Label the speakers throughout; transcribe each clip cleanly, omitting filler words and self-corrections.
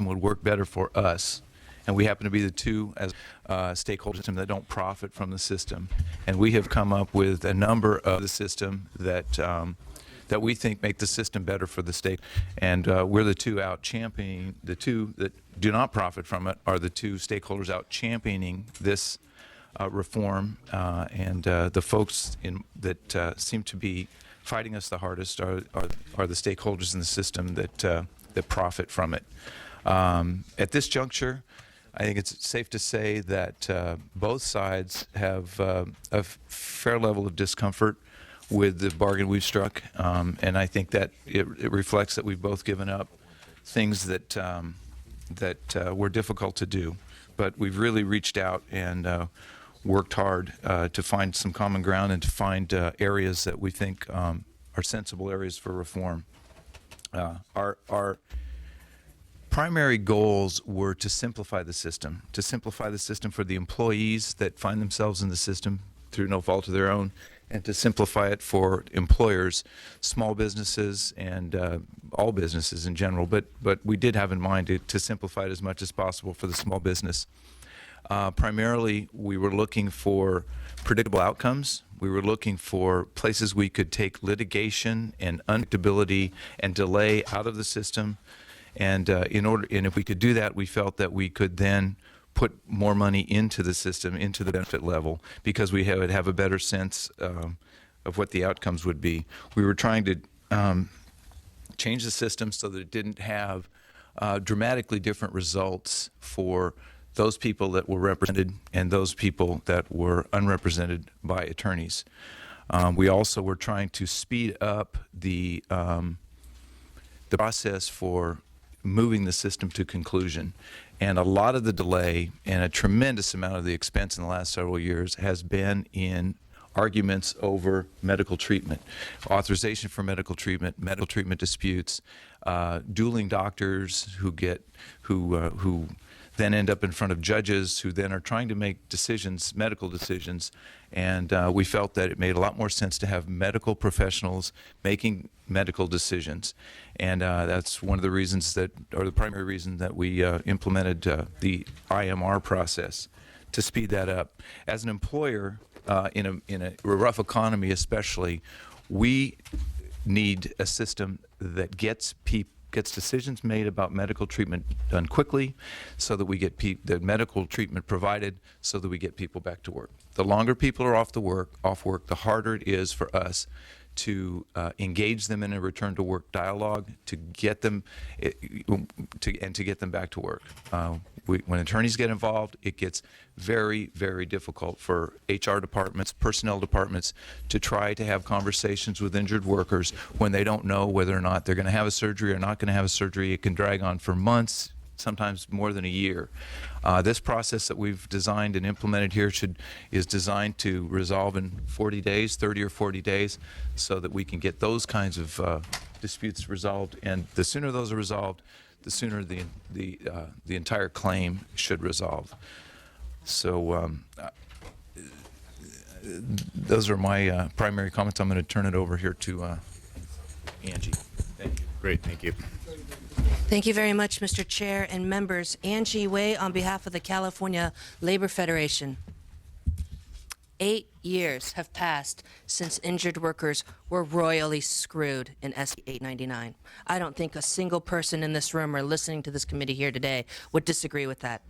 Speaker 1: would work better for us. And we happen to be the two as stakeholder system that don't profit from the system. And we have come up with a number of the system that that we think make the system better for the state. And we're the two out championing, the two that do not profit from it are the two stakeholders out championing this reform. And the folks that seem to be fighting us the hardest are the stakeholders in the system that profit from it. At this juncture, I think it's safe to say that both sides have a fair level of discomfort with the bargain we've struck, and I think that it reflects that we've both given up things that were difficult to do. But we've really reached out and worked hard to find some common ground and to find areas that we think are sensible areas for reform. Our primary goals were to simplify the system for the employees that find themselves in the system through no fault of their own, and to simplify it for employers, small businesses, and all businesses in general. But we did have in mind to simplify it as much as possible for the small business. Primarily, we were looking for predictable outcomes. We were looking for places we could take litigation and unpredictability and delay out of the system. And if we could do that, we felt that we could then put more money into the system, into the benefit level, because we would have a better sense of what the outcomes would be. We were trying to change the system so that it didn't have dramatically different results for those people that were represented and those people that were unrepresented by attorneys. We also were trying to speed up the process for moving the system to conclusion. And a lot of the delay and a tremendous amount of the expense in the last several years has been in arguments over medical treatment, authorization for medical treatment disputes, dueling doctors who then end up in front of judges who then are trying to make decisions, medical decisions, and we felt that it made a lot more sense to have medical professionals making medical decisions. And that's one of the reasons the primary reason that we implemented the IMR process to speed that up. As an employer, in a rough economy especially, we need a system that gets decisions made about medical treatment done quickly, so that we get the medical treatment provided, so that we get people back to work. The longer people are off work, the harder it is for us to engage them in a return to work dialogue, to get them to get them back to work. When attorneys get involved, it gets very, very difficult for HR departments, personnel departments, to try to have conversations with injured workers when they don't know whether or not they're going to have a surgery or not going to have a surgery. It can drag on for months, sometimes more than a year. This process that we've designed and implemented here is designed to resolve in 40 days, 30 or 40 days, so that we can get those kinds of disputes resolved. And the sooner those are resolved, the sooner the entire claim should resolve. So those are my primary comments. I'm going to turn it over here to Angie. Thank you.
Speaker 2: Great, thank you.
Speaker 3: Thank you very much, Mr. Chair and members. Angie Way on behalf of the California Labor Federation. 8 years have passed since injured workers were royally screwed in SB899. I don't think a single person in this room or listening to this committee here today would disagree with that.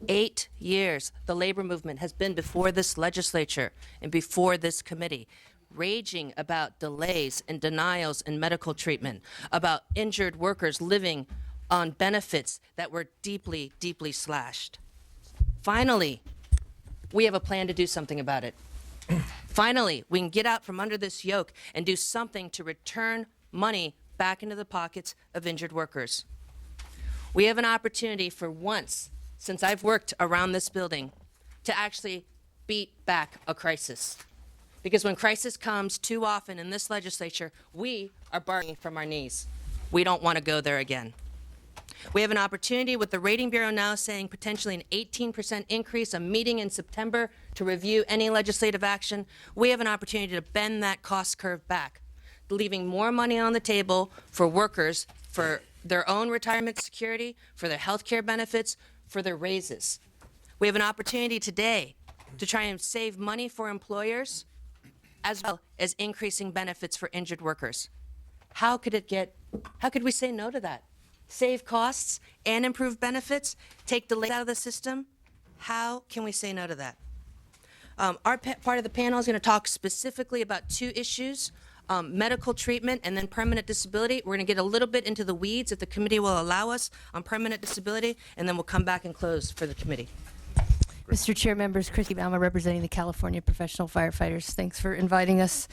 Speaker 3: 8 years the labor movement has been before this legislature and before this committee, raging about delays and denials in medical treatment, about injured workers living on benefits that were deeply, deeply slashed. Finally, we have a plan to do something about it. Finally, we can get out from under this yoke and do something to return money back into the pockets of injured workers. We have an opportunity for once, since I've worked around this building, to actually beat back a crisis. Because when crisis comes too often in this legislature, we are barking from our knees. We don't want to go there again. We have an opportunity with the Rating Bureau now saying potentially an 18% increase, a meeting in September to review any legislative action. We have an opportunity to bend that cost curve back, leaving more money on the table for workers, for their own retirement security, for their health care benefits, for their raises. We have an opportunity today to try and save money for employers as well as increasing benefits for injured workers. How could we say no to that? Save costs and improve benefits, take delays out of the system? How can we say no to that? Our part of the panel is going to talk specifically about two issues, medical treatment and then permanent disability. We're going to get a little bit into the weeds, if the committee will allow us, on permanent disability, and then we'll come back and close for the committee.
Speaker 2: Mr. Chair, members, Christy Baumer representing the California Professional Firefighters. Thanks for inviting us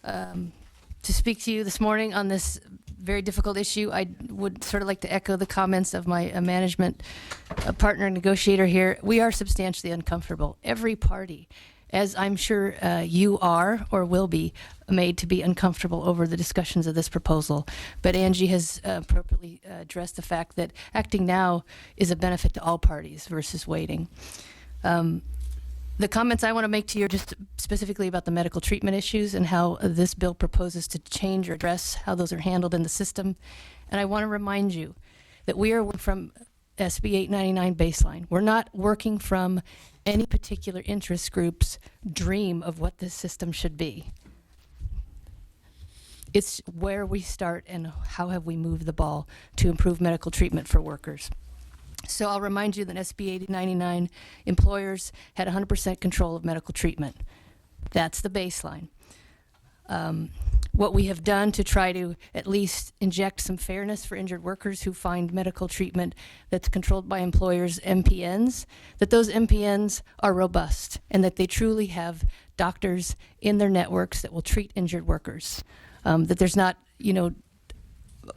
Speaker 2: to speak to you this morning on this very difficult issue. I would sort of like to echo the comments of my management partner and negotiator here. We are substantially uncomfortable. Every party, as I'm sure you are or will be, made to be uncomfortable over the discussions of this proposal. But Angie has appropriately addressed the fact that acting now is a benefit to all parties versus waiting. The comments I want to make to you are just specifically about the medical treatment issues and how this bill proposes to change or address how those are handled in the system. And I want to remind you that we are from SB899 baseline. We're not working from any particular interest group's dream of what this system should be. It's where we start and how have we moved the ball to improve medical treatment for workers. So I'll remind you that SB899 employers had 100% control of medical treatment. That's the baseline. What we have done to try to at least inject some fairness for injured workers who find medical treatment that's controlled by employers' MPNs, that those MPNs are robust and that they truly have doctors in their networks that will treat injured workers. That there's not,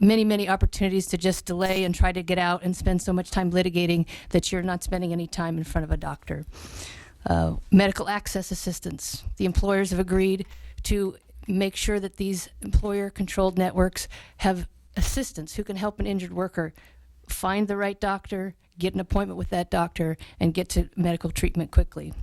Speaker 2: many opportunities to just delay and try to get out and spend so much time litigating that you're not spending any time in front of a doctor. Medical access assistance. The employers have agreed to make sure that these employer-controlled networks have assistants who can help an injured worker find the right doctor, get an appointment with that doctor, and get to medical treatment quickly.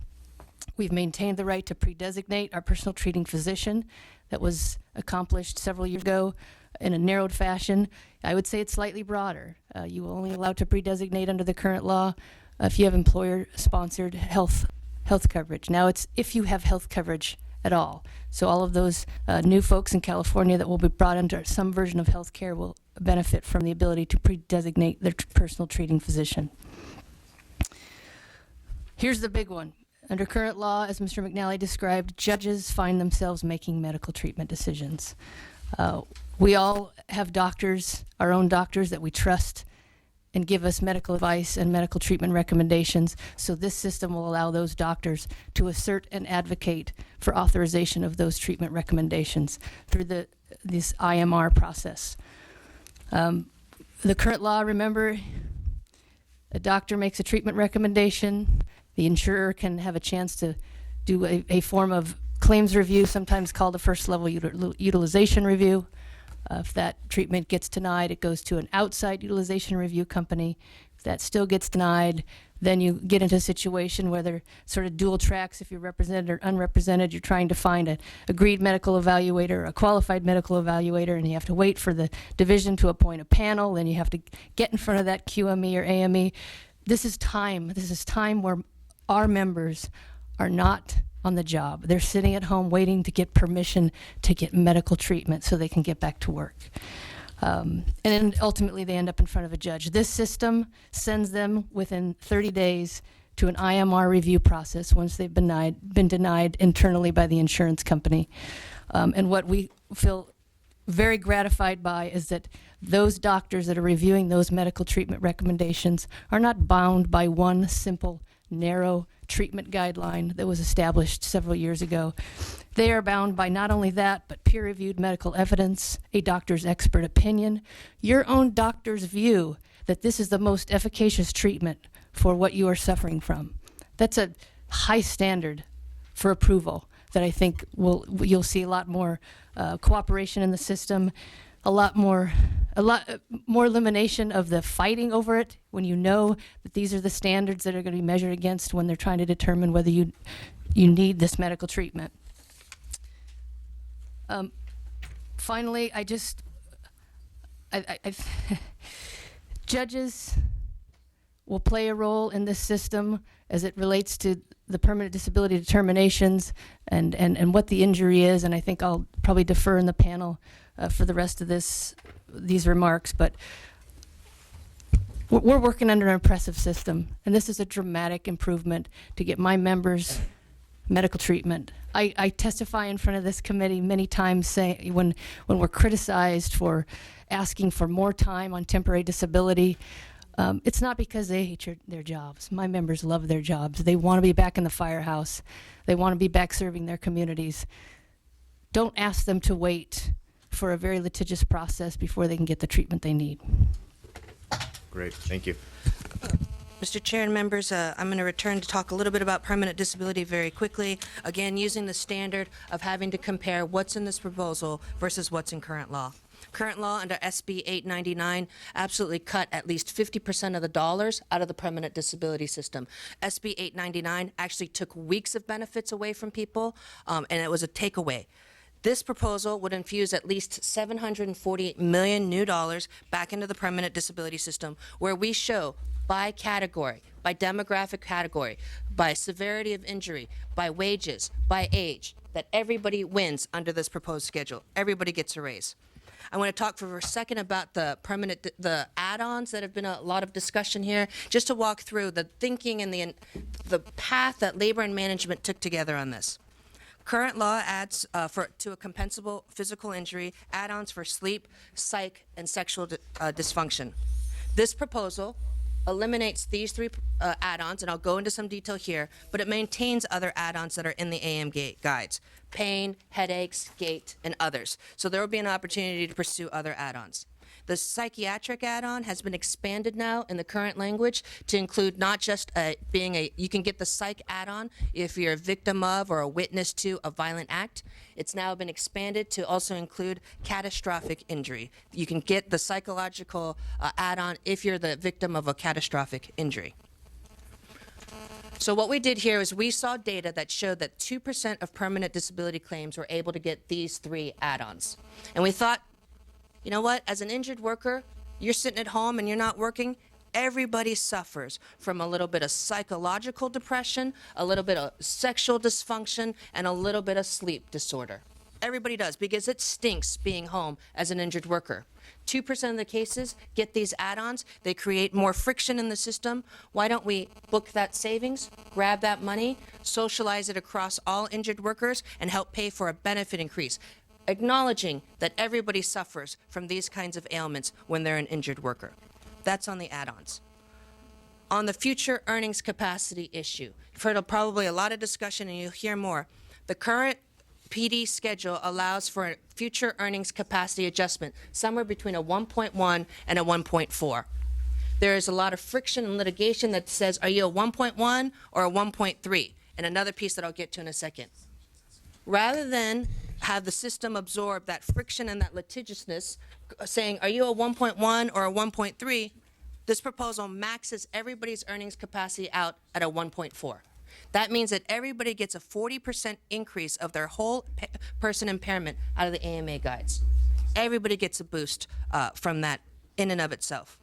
Speaker 2: We've maintained the right to pre-designate our personal treating physician. That was accomplished several years ago in a narrowed fashion. I would say it's slightly broader. You are only allowed to pre-designate under the current law if you have employer-sponsored health coverage. Now it's if you have health coverage at all. So all of those new folks in California that will be brought under some version of health care will benefit from the ability to pre-designate their personal treating physician. Here's the big one. Under current law, as Mr. McNally described, judges find themselves making medical treatment decisions. We all have doctors, our own doctors that we trust and give us medical advice and medical treatment recommendations. So this system will allow those doctors to assert and advocate for authorization of those treatment recommendations through this IMR process. The current law, remember, a doctor makes a treatment recommendation. The insurer can have a chance to do a form of claims review, sometimes called a first level utilization review. If that treatment gets denied, it goes to an outside utilization review company. If that still gets denied, then you get into a situation where they're sort of dual tracks. If you're represented or unrepresented, you're trying to find an agreed medical evaluator or a qualified medical evaluator, and you have to wait for the division to appoint a panel, then you have to get in front of that QME or AME. This is time. This is time where our members are not on the job. They're sitting at home waiting to get permission to get medical treatment so they can get back to work. And then ultimately they end up in front of a judge. This system sends them within 30 days to an IMR review process once they've been denied internally by the insurance company. And what we feel very gratified by is that those doctors that are reviewing those medical treatment recommendations are not bound by one simple, narrow treatment guideline that was established several years ago. They are bound by not only that, but peer-reviewed medical evidence, a doctor's expert opinion, your own doctor's view that this is the most efficacious treatment for what you are suffering from. That's a high standard for approval that I think you'll see a lot more cooperation in the system, a lot more elimination of the fighting over it when you know that these are the standards that are going to be measured against when they're trying to determine whether you need this medical treatment. judges will play a role in this system as it relates to the permanent disability determinations and what the injury is, and I think I'll probably defer in the panel for the rest of these remarks, but we're working under an oppressive system, and this is a dramatic improvement to get my members medical treatment. I testify in front of this committee many times saying when we're criticized for asking for more time on temporary disability, it's not because they hate their jobs. My members love their jobs. They want to be back in the firehouse. They want to be back serving their communities. Don't ask them to wait for a very litigious process before they can get the treatment they need.
Speaker 4: Great, thank you.
Speaker 3: Mr. Chair and members, I'm going to return to talk a little bit about permanent disability very quickly. Again, using the standard of having to compare what's in this proposal versus what's in current law. Current law under SB899 absolutely cut at least 50% of the dollars out of the permanent disability system. SB899 actually took weeks of benefits away from people, and it was a takeaway. This proposal would infuse at least $748 million new dollars back into the permanent disability system, where we show by category, by demographic category, by severity of injury, by wages, by age, that everybody wins under this proposed schedule. Everybody gets a raise. I want to talk for a second about the add-ons that have been a lot of discussion here, just to walk through the thinking and the path that labor and management took together on this. Current law adds to a compensable physical injury add-ons for sleep, psych, and sexual dysfunction. This proposal eliminates these three add-ons, and I'll go into some detail here, but it maintains other add-ons that are in the AM guides: pain, headaches, gait, and others. So there will be an opportunity to pursue other add-ons. The psychiatric add-on has been expanded now in the current language to include not just you can get the psych add-on if you're a victim of or a witness to a violent act. It's now been expanded to also include catastrophic injury. You can get the psychological add-on if you're the victim of a catastrophic injury. So what we did here is we saw data that showed that 2% of permanent disability claims were able to get these three add-ons. And we thought, you know what, as an injured worker, you're sitting at home and you're not working, everybody suffers from a little bit of psychological depression, a little bit of sexual dysfunction, and a little bit of sleep disorder. Everybody does, because it stinks being home as an injured worker. 2% of the cases get these add-ons. They create more friction in the system. Why don't we book that savings, grab that money, socialize it across all injured workers, and help pay for a benefit increase, acknowledging that everybody suffers from these kinds of ailments when they're an injured worker. That's on the add-ons. On the future earnings capacity issue, you've heard probably a lot of discussion, and you'll hear more. The current PD schedule allows for a future earnings capacity adjustment somewhere between a 1.1 and a 1.4. There is a lot of friction and litigation that says, are you a 1.1 or a 1.3? And another piece that I'll get to in a second. Rather than have the system absorb that friction and that litigiousness, saying, are you a 1.1 or a 1.3? This proposal maxes everybody's earnings capacity out at a 1.4. That means that everybody gets a 40% increase of their whole person impairment out of the AMA guides. Everybody gets a boost from that in and of itself.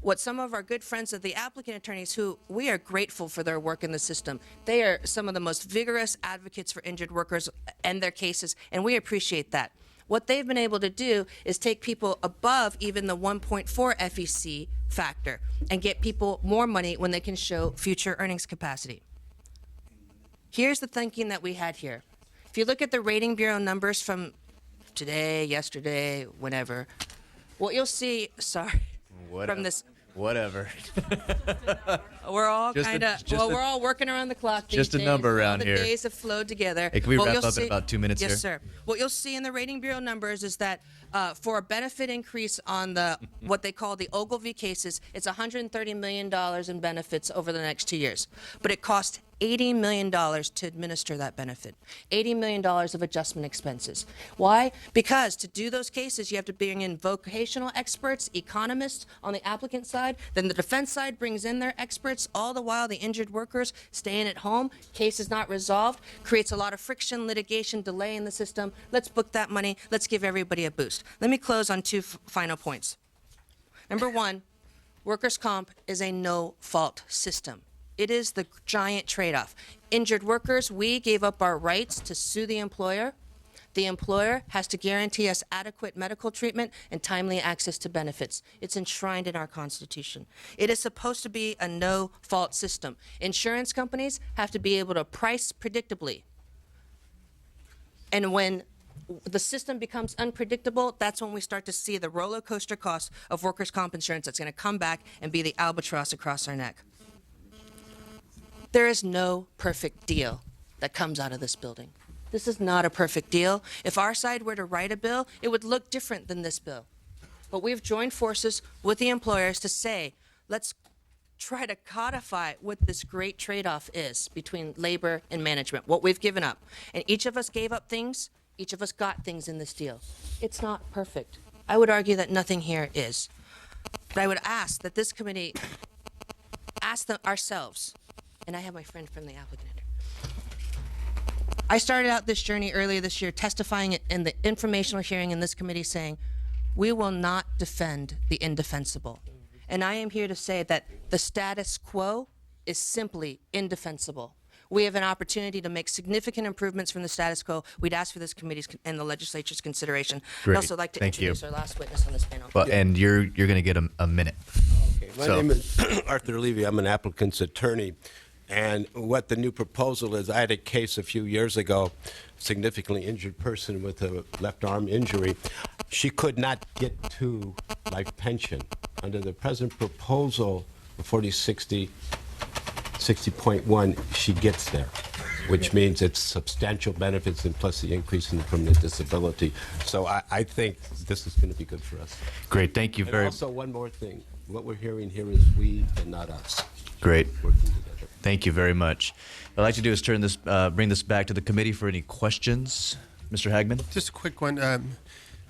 Speaker 3: What some of our good friends of the applicant attorneys, who we are grateful for their work in the system, they are some of the most vigorous advocates for injured workers and their cases, and we appreciate that. What they've been able to do is take people above even the 1.4 FEC factor and get people more money when they can show future earnings capacity. Here's the thinking that we had here. If you look at the Rating Bureau numbers from today, yesterday, whenever, what you'll see, from this.
Speaker 4: Whatever.
Speaker 3: We're all
Speaker 4: Just a-
Speaker 3: kind of,
Speaker 4: just
Speaker 3: well,
Speaker 4: a-
Speaker 3: we're all working around the clock these
Speaker 4: just a
Speaker 3: days.
Speaker 4: number
Speaker 3: All
Speaker 4: around
Speaker 3: the
Speaker 4: here.
Speaker 3: days have flowed together.
Speaker 4: Hey, can we
Speaker 3: What
Speaker 4: wrap
Speaker 3: you'll
Speaker 4: up in
Speaker 3: see-
Speaker 4: about 2 minutes
Speaker 3: yes,
Speaker 4: here?
Speaker 3: sir. What you'll see in the Rating Bureau numbers is that for a benefit increase on the what they call the Ogilvy cases, it's $130 million in benefits over the next 2 years. But it costs $80 million to administer that benefit, $80 million of adjustment expenses. Why? Because to do those cases, you have to bring in vocational experts, economists on the applicant side. Then the defense side brings in their experts. All the while, the injured workers staying at home. Case is not resolved. Creates a lot of friction, litigation, delay in the system. Let's book that money. Let's give everybody a boost. Let me close on two final points. Number one, workers' comp is a no-fault system. It is the giant trade-off. Injured workers, we gave up our rights to sue the employer. The employer has to guarantee us adequate medical treatment and timely access to benefits. It's enshrined in our Constitution. It is supposed to be a no-fault system. Insurance companies have to be able to price predictably. And when the system becomes unpredictable, that's when we start to see the roller coaster cost of workers' comp insurance that's going to come back and be the albatross across our neck. There is no perfect deal that comes out of this building. This is not a perfect deal. If our side were to write a bill, it would look different than this bill. But we've joined forces with the employers to say, let's try to codify what this great trade-off is between labor and management, what we've given up. And each of us gave up things. Each of us got things in this deal. It's not perfect. I would argue that nothing here is. But I would ask that this committee ask ourselves, and I have my friend from the applicant. I started out this journey earlier this year testifying in the informational hearing in this committee saying, we will not defend the indefensible. And I am here to say that the status quo is simply indefensible. We have an opportunity to make significant improvements from the status quo. We'd ask for this committee's and the legislature's consideration.
Speaker 4: Great.
Speaker 3: I'd also like to
Speaker 4: Thank you.
Speaker 3: introduce our last witness on this panel.
Speaker 4: Well, and you're going to get a minute.
Speaker 5: Okay. My name is Arthur Levy. I'm an applicant's attorney. And what the new proposal is, I had a case a few years ago, significantly injured person with a left arm injury. She could not get to life pension. Under the present proposal, 4060.1, she gets there, which means it's substantial benefits and plus the increase in the permanent disability. So I think this is going to be good for us.
Speaker 4: Great. Thank you
Speaker 5: And
Speaker 4: very
Speaker 5: also, one more thing. What we're hearing here is we and not us.
Speaker 4: Great.
Speaker 5: Working together.
Speaker 4: Thank you very much. What I'd like to do is bring this back to the committee for any questions. Mr. Hagman?
Speaker 6: Just a quick one.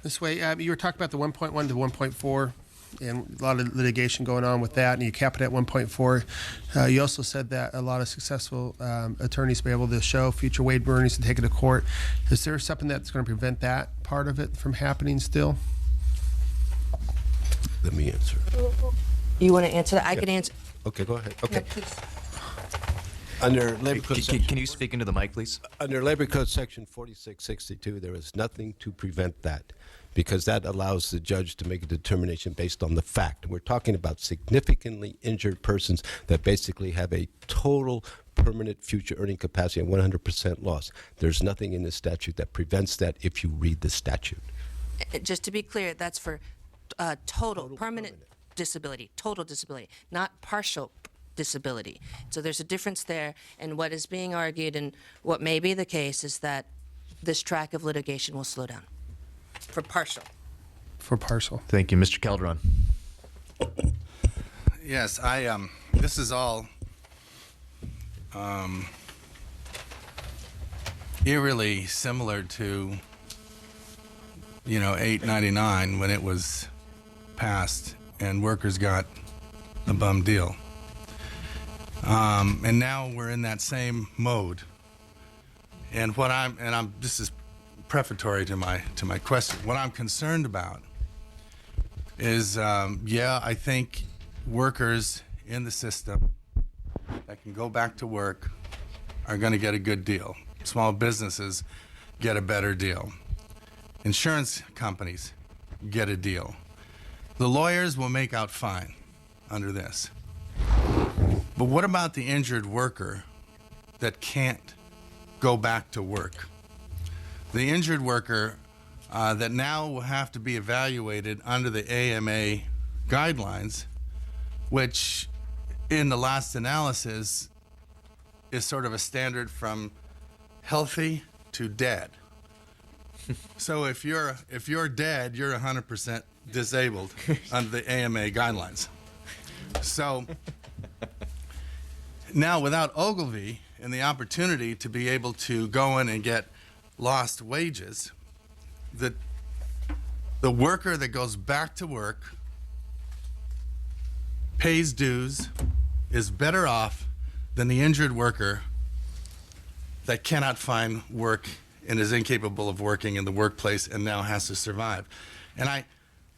Speaker 6: This way, you were talking about the 1.1 to 1.4 and a lot of litigation going on with that, and you cap it at 1.4. You also said that a lot of successful attorneys will be able to show future wage earnings and take it to court. Is there something that's going to prevent that part of it from happening still?
Speaker 5: Let me answer.
Speaker 3: You want to answer that? I can answer.
Speaker 5: Okay, go ahead.
Speaker 3: No,
Speaker 5: Okay.
Speaker 3: please.
Speaker 5: Under Labor Code
Speaker 4: Can you speak into the mic, please?
Speaker 5: Under Labor Code Section 4662, there is nothing to prevent that because that allows the judge to make a determination based on the fact. We're talking about significantly injured persons that basically have a total permanent future earning capacity and 100% loss. There's nothing in the statute that prevents that if you read the statute.
Speaker 3: Just to be clear, that's for total permanent disability, total disability, not partial disability. So there's a difference there, and what is being argued and what may be the case is that this track of litigation will slow down for partial.
Speaker 6: For partial.
Speaker 4: Thank you. Mr. Calderon.
Speaker 7: Yes, this is all eerily similar to, 899 when it was passed and workers got a bum deal. And now we're in that same mode. And this is prefatory to my question. What I'm concerned about is, I think workers in the system that can go back to work are going to get a good deal. Small businesses get a better deal. Insurance companies get a deal. The lawyers will make out fine under this. But what about the injured worker that can't go back to work? The injured worker that now will have to be evaluated under the AMA guidelines, which in the last analysis is sort of a standard from healthy to dead. So if you're dead, you're 100% disabled under the AMA guidelines. So now without Ogilvy and the opportunity to be able to go in and get lost wages, the worker that goes back to work, pays dues, is better off than the injured worker that cannot find work and is incapable of working in the workplace and now has to survive. And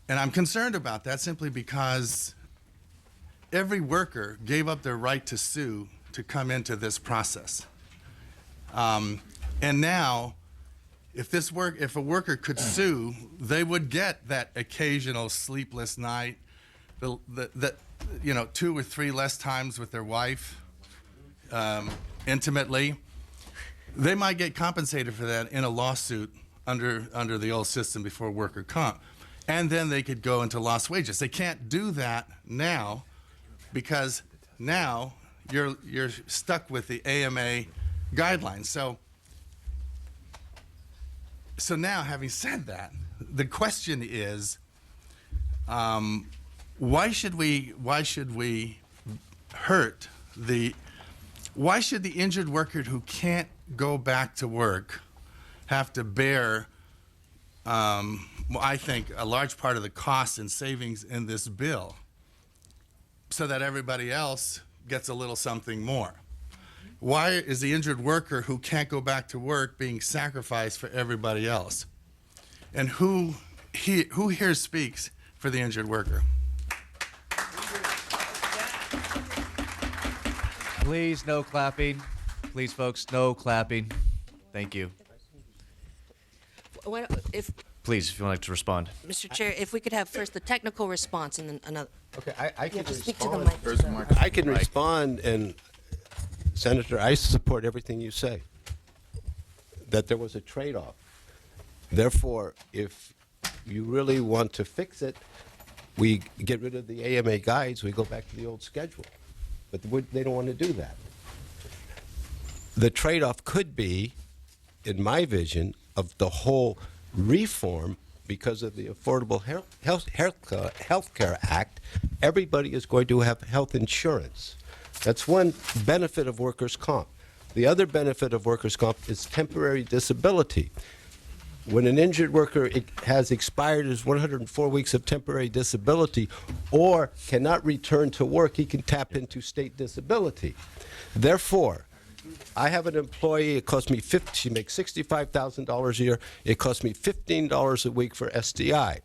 Speaker 7: I'm concerned about that simply because every worker gave up their right to sue to come into this process. And now, if a worker could sue, they would get that occasional sleepless night, the 2 or 3 less times with their wife, intimately. They might get compensated for that in a lawsuit under the old system before worker comp, and then they could go into lost wages. They can't do that now because now you're stuck with the AMA guidelines. So now, having said that, the question is, why should the injured worker who can't go back to work have to bear, I think, a large part of the costs and savings in this bill, so that everybody else gets a little something more? Why is the injured worker who can't go back to work being sacrificed for everybody else? And who here speaks for the injured worker?
Speaker 4: Please, no clapping. Please, folks, no clapping. Thank you. Please, if you would like to respond.
Speaker 3: Mr. Chair, if we could have first the technical response and then another.
Speaker 5: Okay, I can
Speaker 3: Speak to
Speaker 5: respond.
Speaker 3: the mic.
Speaker 5: I can respond, and Senator, I support everything you say, that there was a trade-off. Therefore, if you really want to fix it, we get rid of the AMA guides, we go back to the old schedule. But they don't want to do that. The trade-off could be, in my vision, of the whole reform, because of the Affordable Health Care Act, everybody is going to have health insurance. That's one benefit of workers' comp. The other benefit of workers' comp is temporary disability. When an injured worker has expired his 104 weeks of temporary disability or cannot return to work, he can tap into state disability. Therefore, I have an employee, it costs me she makes $65,000 a year, it costs me $15 a week for SDI.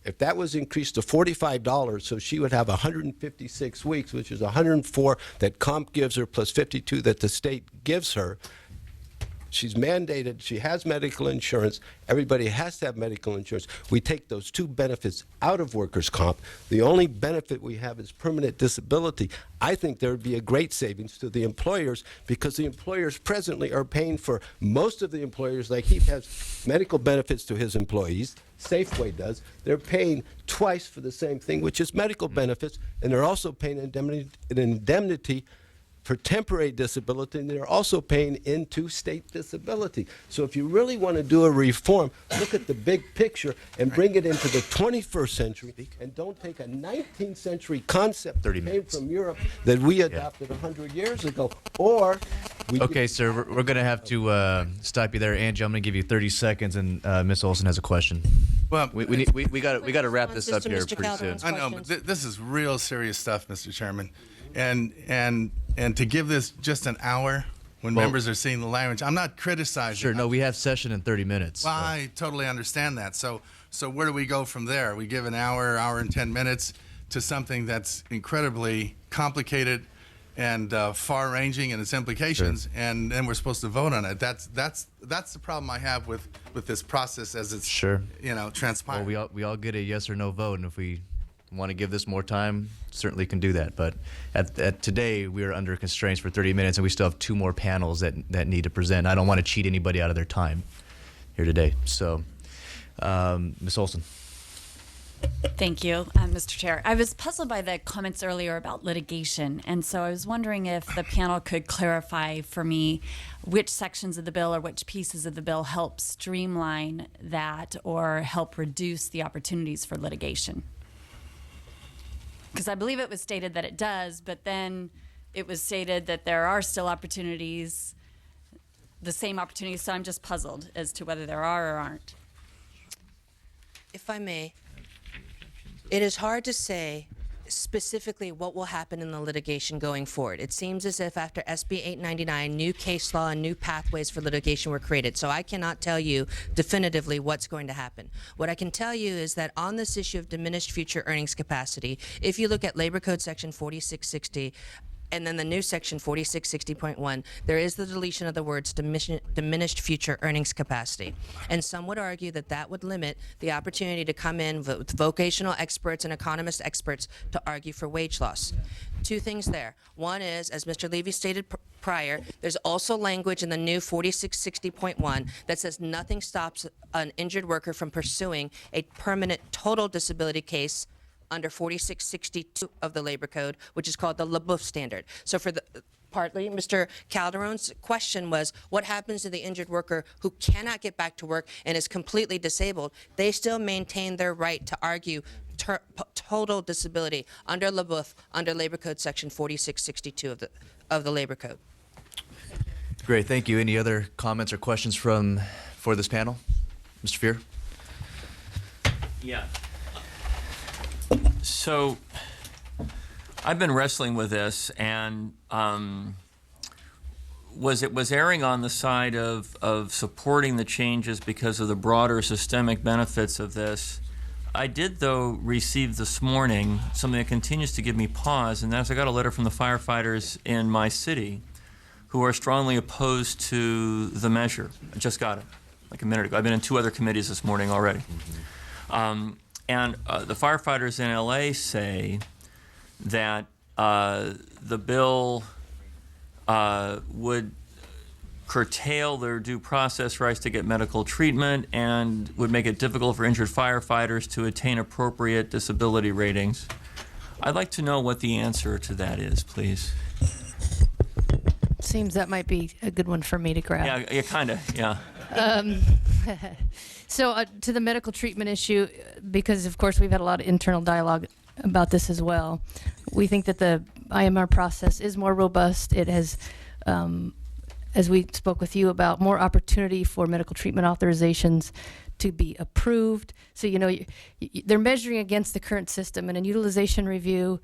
Speaker 5: If that was increased to $45, so she would have 156 weeks, which is 104 that comp gives her plus 52 that the state gives her. She's mandated, she has medical insurance, everybody has to have medical insurance. We take those two benefits out of workers' comp. The only benefit we have is permanent disability. I think there would be a great savings to the employers, because the employers presently are paying for, most of the employers, like he has medical benefits to his employees, Safeway does, they're paying twice for the same thing, which is medical benefits, and they're also paying an indemnity for temporary disability, and they're also paying into state disability. So if you really want to do a reform, look at the big picture and bring it into the 21st century, and don't take a 19th century concept that came from Europe that we adopted 100 years ago. Or
Speaker 4: Okay, sir, we're going to have to stop you there. Angie, I'm going to give you 30 seconds, and Ms. Olson has a question.
Speaker 7: Well,
Speaker 4: we got to wrap this up here
Speaker 3: Mr.
Speaker 4: pretty soon.
Speaker 3: Calderon's
Speaker 7: I know, but this is real serious stuff, Mr. Chairman. And to give this just an hour when members are seeing the language, I'm not criticizing.
Speaker 4: Sure, no, we have session in 30 minutes.
Speaker 7: Well, I totally understand that. So where do we go from there? We give an hour and 10 minutes to something that's incredibly complicated and far-ranging in its implications, and then we're supposed to vote on it. That's the problem I have with this process as it's transpiring.
Speaker 4: Well, we all get a yes or no vote, and if we want to give this more time, certainly can do that. But at today, we are under constraints for 30 minutes, and we still have 2 more panels that need to present. I don't want to cheat anybody out of their time here today. So, Ms. Olson.
Speaker 8: Thank you, Mr. Chair. I was puzzled by the comments earlier about litigation, and so I was wondering if the panel could clarify for me which sections of the bill or which pieces of the bill help streamline that or help reduce the opportunities for litigation. Because I believe it was stated that it does, but then it was stated that there are still opportunities, the same opportunities, so I'm just puzzled as to whether there are or aren't.
Speaker 3: If I may, it is hard to say specifically what will happen in the litigation going forward. It seems as if after SB 899, new case law and new pathways for litigation were created. So I cannot tell you definitively what's going to happen. What I can tell you is that on this issue of diminished future earnings capacity, if you look at Labor Code Section 4660, and then the new section 4660.1, there is the deletion of the words diminished future earnings capacity. And some would argue that that would limit the opportunity to come in with vocational experts and economist experts to argue for wage loss. Two things there. One is, as Mr. Levy stated prior, there's also language in the new 4660.1 that says nothing stops an injured worker from pursuing a permanent total disability case under 4662 of the Labor Code, which is called the LaBeouf standard. So for the partly, Mr. Calderon's question was, what happens to the injured worker who cannot get back to work and is completely disabled? They still maintain their right to argue total disability under LaBeouf, under Labor Code Section 4662 of the Labor Code.
Speaker 4: Great, thank you. Any other comments or questions for this panel? Mr. Fear?
Speaker 9: Yeah. So I've been wrestling with this, and was erring on the side of supporting the changes because of the broader systemic benefits of this. I did, though, receive this morning something that continues to give me pause, and that's I got a letter from the firefighters in my city who are strongly opposed to the measure. I just got it like a minute ago. I've been in 2 other committees this morning already. And the firefighters in LA say that the bill would curtail their due process rights to get medical treatment and would make it difficult for injured firefighters to attain appropriate disability ratings. I'd like to know what the answer to that is, please.
Speaker 2: Seems that might be a good one for me to grab.
Speaker 9: Yeah, kind of, yeah.
Speaker 2: So to the medical treatment issue, because of course we've had a lot of internal dialogue about this as well, we think that the IMR process is more robust. It has, as we spoke with you about, more opportunity for medical treatment authorizations to be approved. So, you know, they're measuring against the current system, and in utilization review,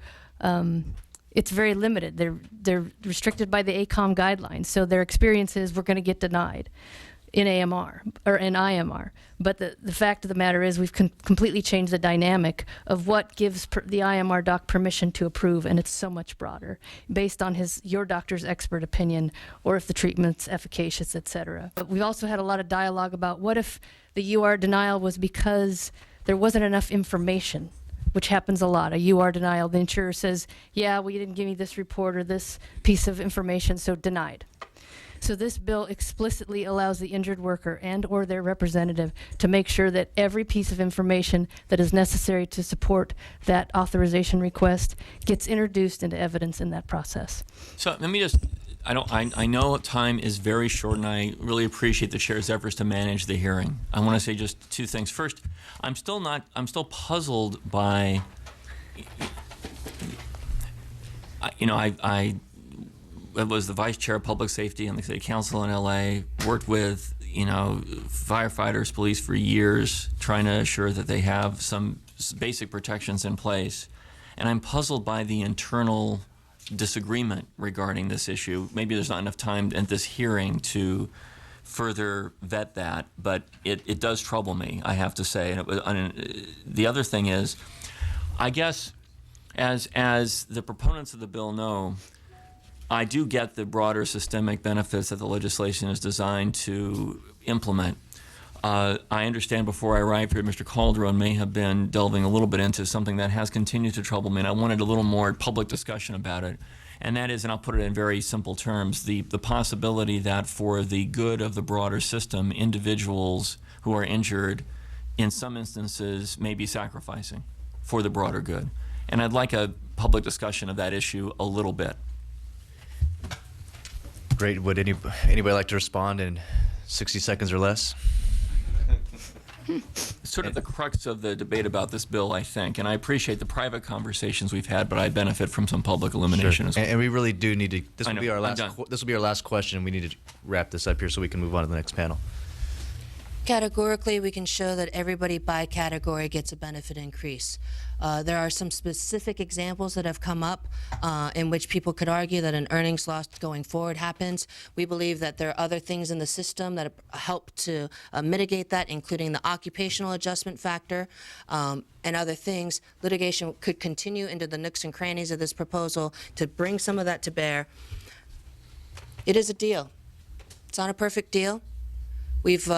Speaker 2: it's very limited. They're restricted by the ACOM guidelines. So their experience is we're going to get denied in AMR or in IMR. But the fact of the matter is we've completely changed the dynamic of what gives the IMR doc permission to approve, and it's so much broader based on your doctor's expert opinion or if the treatment's efficacious, et cetera. But we've also had a lot of dialogue about what if the UR denial was because there wasn't enough information, which happens a lot. A UR denial, the insurer says, yeah, well, you didn't give me this report or this piece of information, so denied. So this bill explicitly allows the injured worker and or their representative to make sure that every piece of information that is necessary to support that authorization request gets introduced into evidence in that process.
Speaker 9: So let me just, I know time is very short, and I really appreciate the chair's efforts to manage the hearing. I want to say just 2 things. First, I'm still puzzled by, I was the vice chair of public safety on the city council in LA, worked with, firefighters, police for years, trying to assure that they have some basic protections in place. And I'm puzzled by the internal disagreement regarding this issue. Maybe there's not enough time at this hearing to further vet that, but it does trouble me, I have to say. And the other thing is, I guess, as the proponents of the bill know, I do get the broader systemic benefits that the legislation is designed to implement. I understand before I arrived here, Mr. Calderon may have been delving a little bit into something that has continued to trouble me, and I wanted a little more public discussion about it. And that is, and I'll put it in very simple terms, the possibility that for the good of the broader system, individuals who are injured, in some instances, may be sacrificing for the broader good. And I'd like a public discussion of that issue a little bit.
Speaker 4: Great. Would anybody like to respond in 60 seconds or less?
Speaker 9: So sort of the crux of the debate about this bill, I think, and I appreciate the private conversations we've had, but I benefit from some public illumination as well.
Speaker 4: And we really do need to. This
Speaker 9: I
Speaker 4: will
Speaker 9: know,
Speaker 4: be our
Speaker 9: I'm
Speaker 4: last.
Speaker 9: done.
Speaker 4: This will be our last question. We need to wrap this up here so we can move on to the next panel.
Speaker 3: Categorically, we can show that everybody by category gets a benefit increase. There are some specific examples that have come up in which people could argue that an earnings loss going forward happens. We believe that there are other things in the system that help to mitigate that, including the occupational adjustment factor and other things. Litigation could continue into the nooks and crannies of this proposal to bring some of that to bear. It is a deal. It's not a perfect deal. We've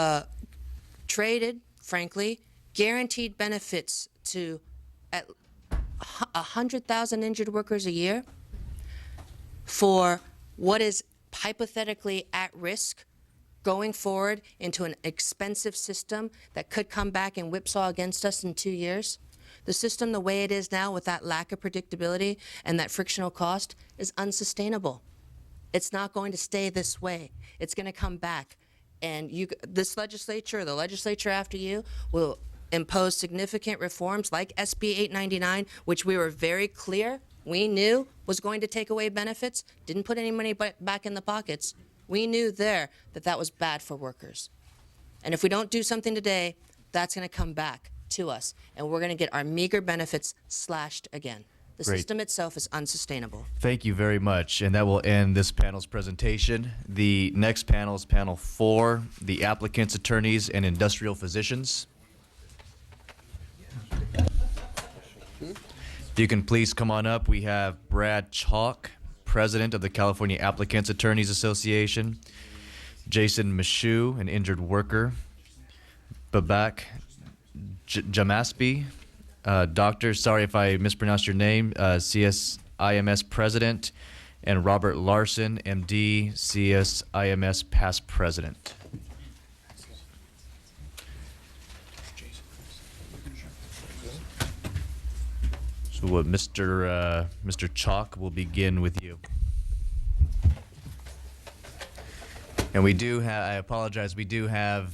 Speaker 3: traded, frankly, guaranteed benefits to 100,000 injured workers a year for what is hypothetically at risk going forward into an expensive system that could come back and whipsaw against us in 2 years. The system, the way it is now, with that lack of predictability and that frictional cost, is unsustainable. It's not going to stay this way. It's going to come back. And this legislature, or the legislature after you, will impose significant reforms like SB899, which we were very clear we knew was going to take away benefits, didn't put any money back in the pockets. We knew there that that was bad for workers. And if we don't do something today, that's going to come back to us, and we're going to get our meager benefits slashed again. The
Speaker 4: Great.
Speaker 3: system itself is unsustainable.
Speaker 4: Thank you very much. And that will end this panel's presentation. The next panel is panel 4, the applicants, attorneys, and industrial physicians. If you can please come on up. We have Brad Chalk, president of the California Applicants Attorneys Association, Jason Michoud, an injured worker, Babak Jamaspi, doctor, sorry if I mispronounced your name, CSIMS president, and Robert Larson, MD, CSIMS past president. So what, Mr. Chalk, will begin with you. And we do have, I apologize, we do have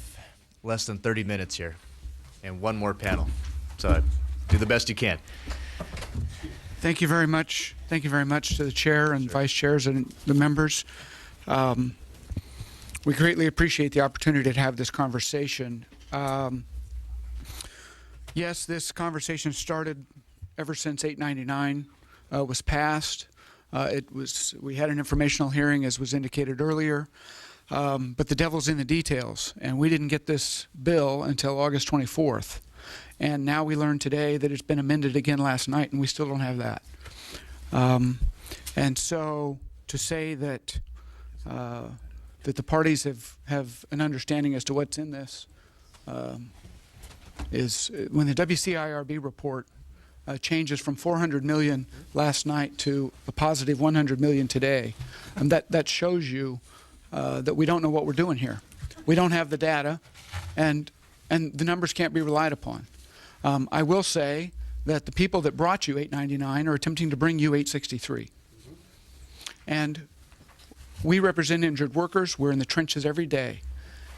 Speaker 4: less than 30 minutes here and one more panel. So do the best you can.
Speaker 10: Thank you very much. Thank you very much to the chair and vice chairs and the members. We greatly appreciate the opportunity to have this conversation. Yes, this conversation started ever since 899 was passed. We had an informational hearing, as was indicated earlier, but the devil's in the details, and we didn't get this bill until August 24th. And now we learned today that it's been amended again last night, and we still don't have that. And so to say that that the parties have an understanding as to what's in this is when the WCIRB report changes from 400 million last night to a positive 100 million today, that shows you that we don't know what we're doing here. We don't have the data, and the numbers can't be relied upon. I will say that the people that brought you 899 are attempting to bring you 863. And we represent injured workers. We're in the trenches every day.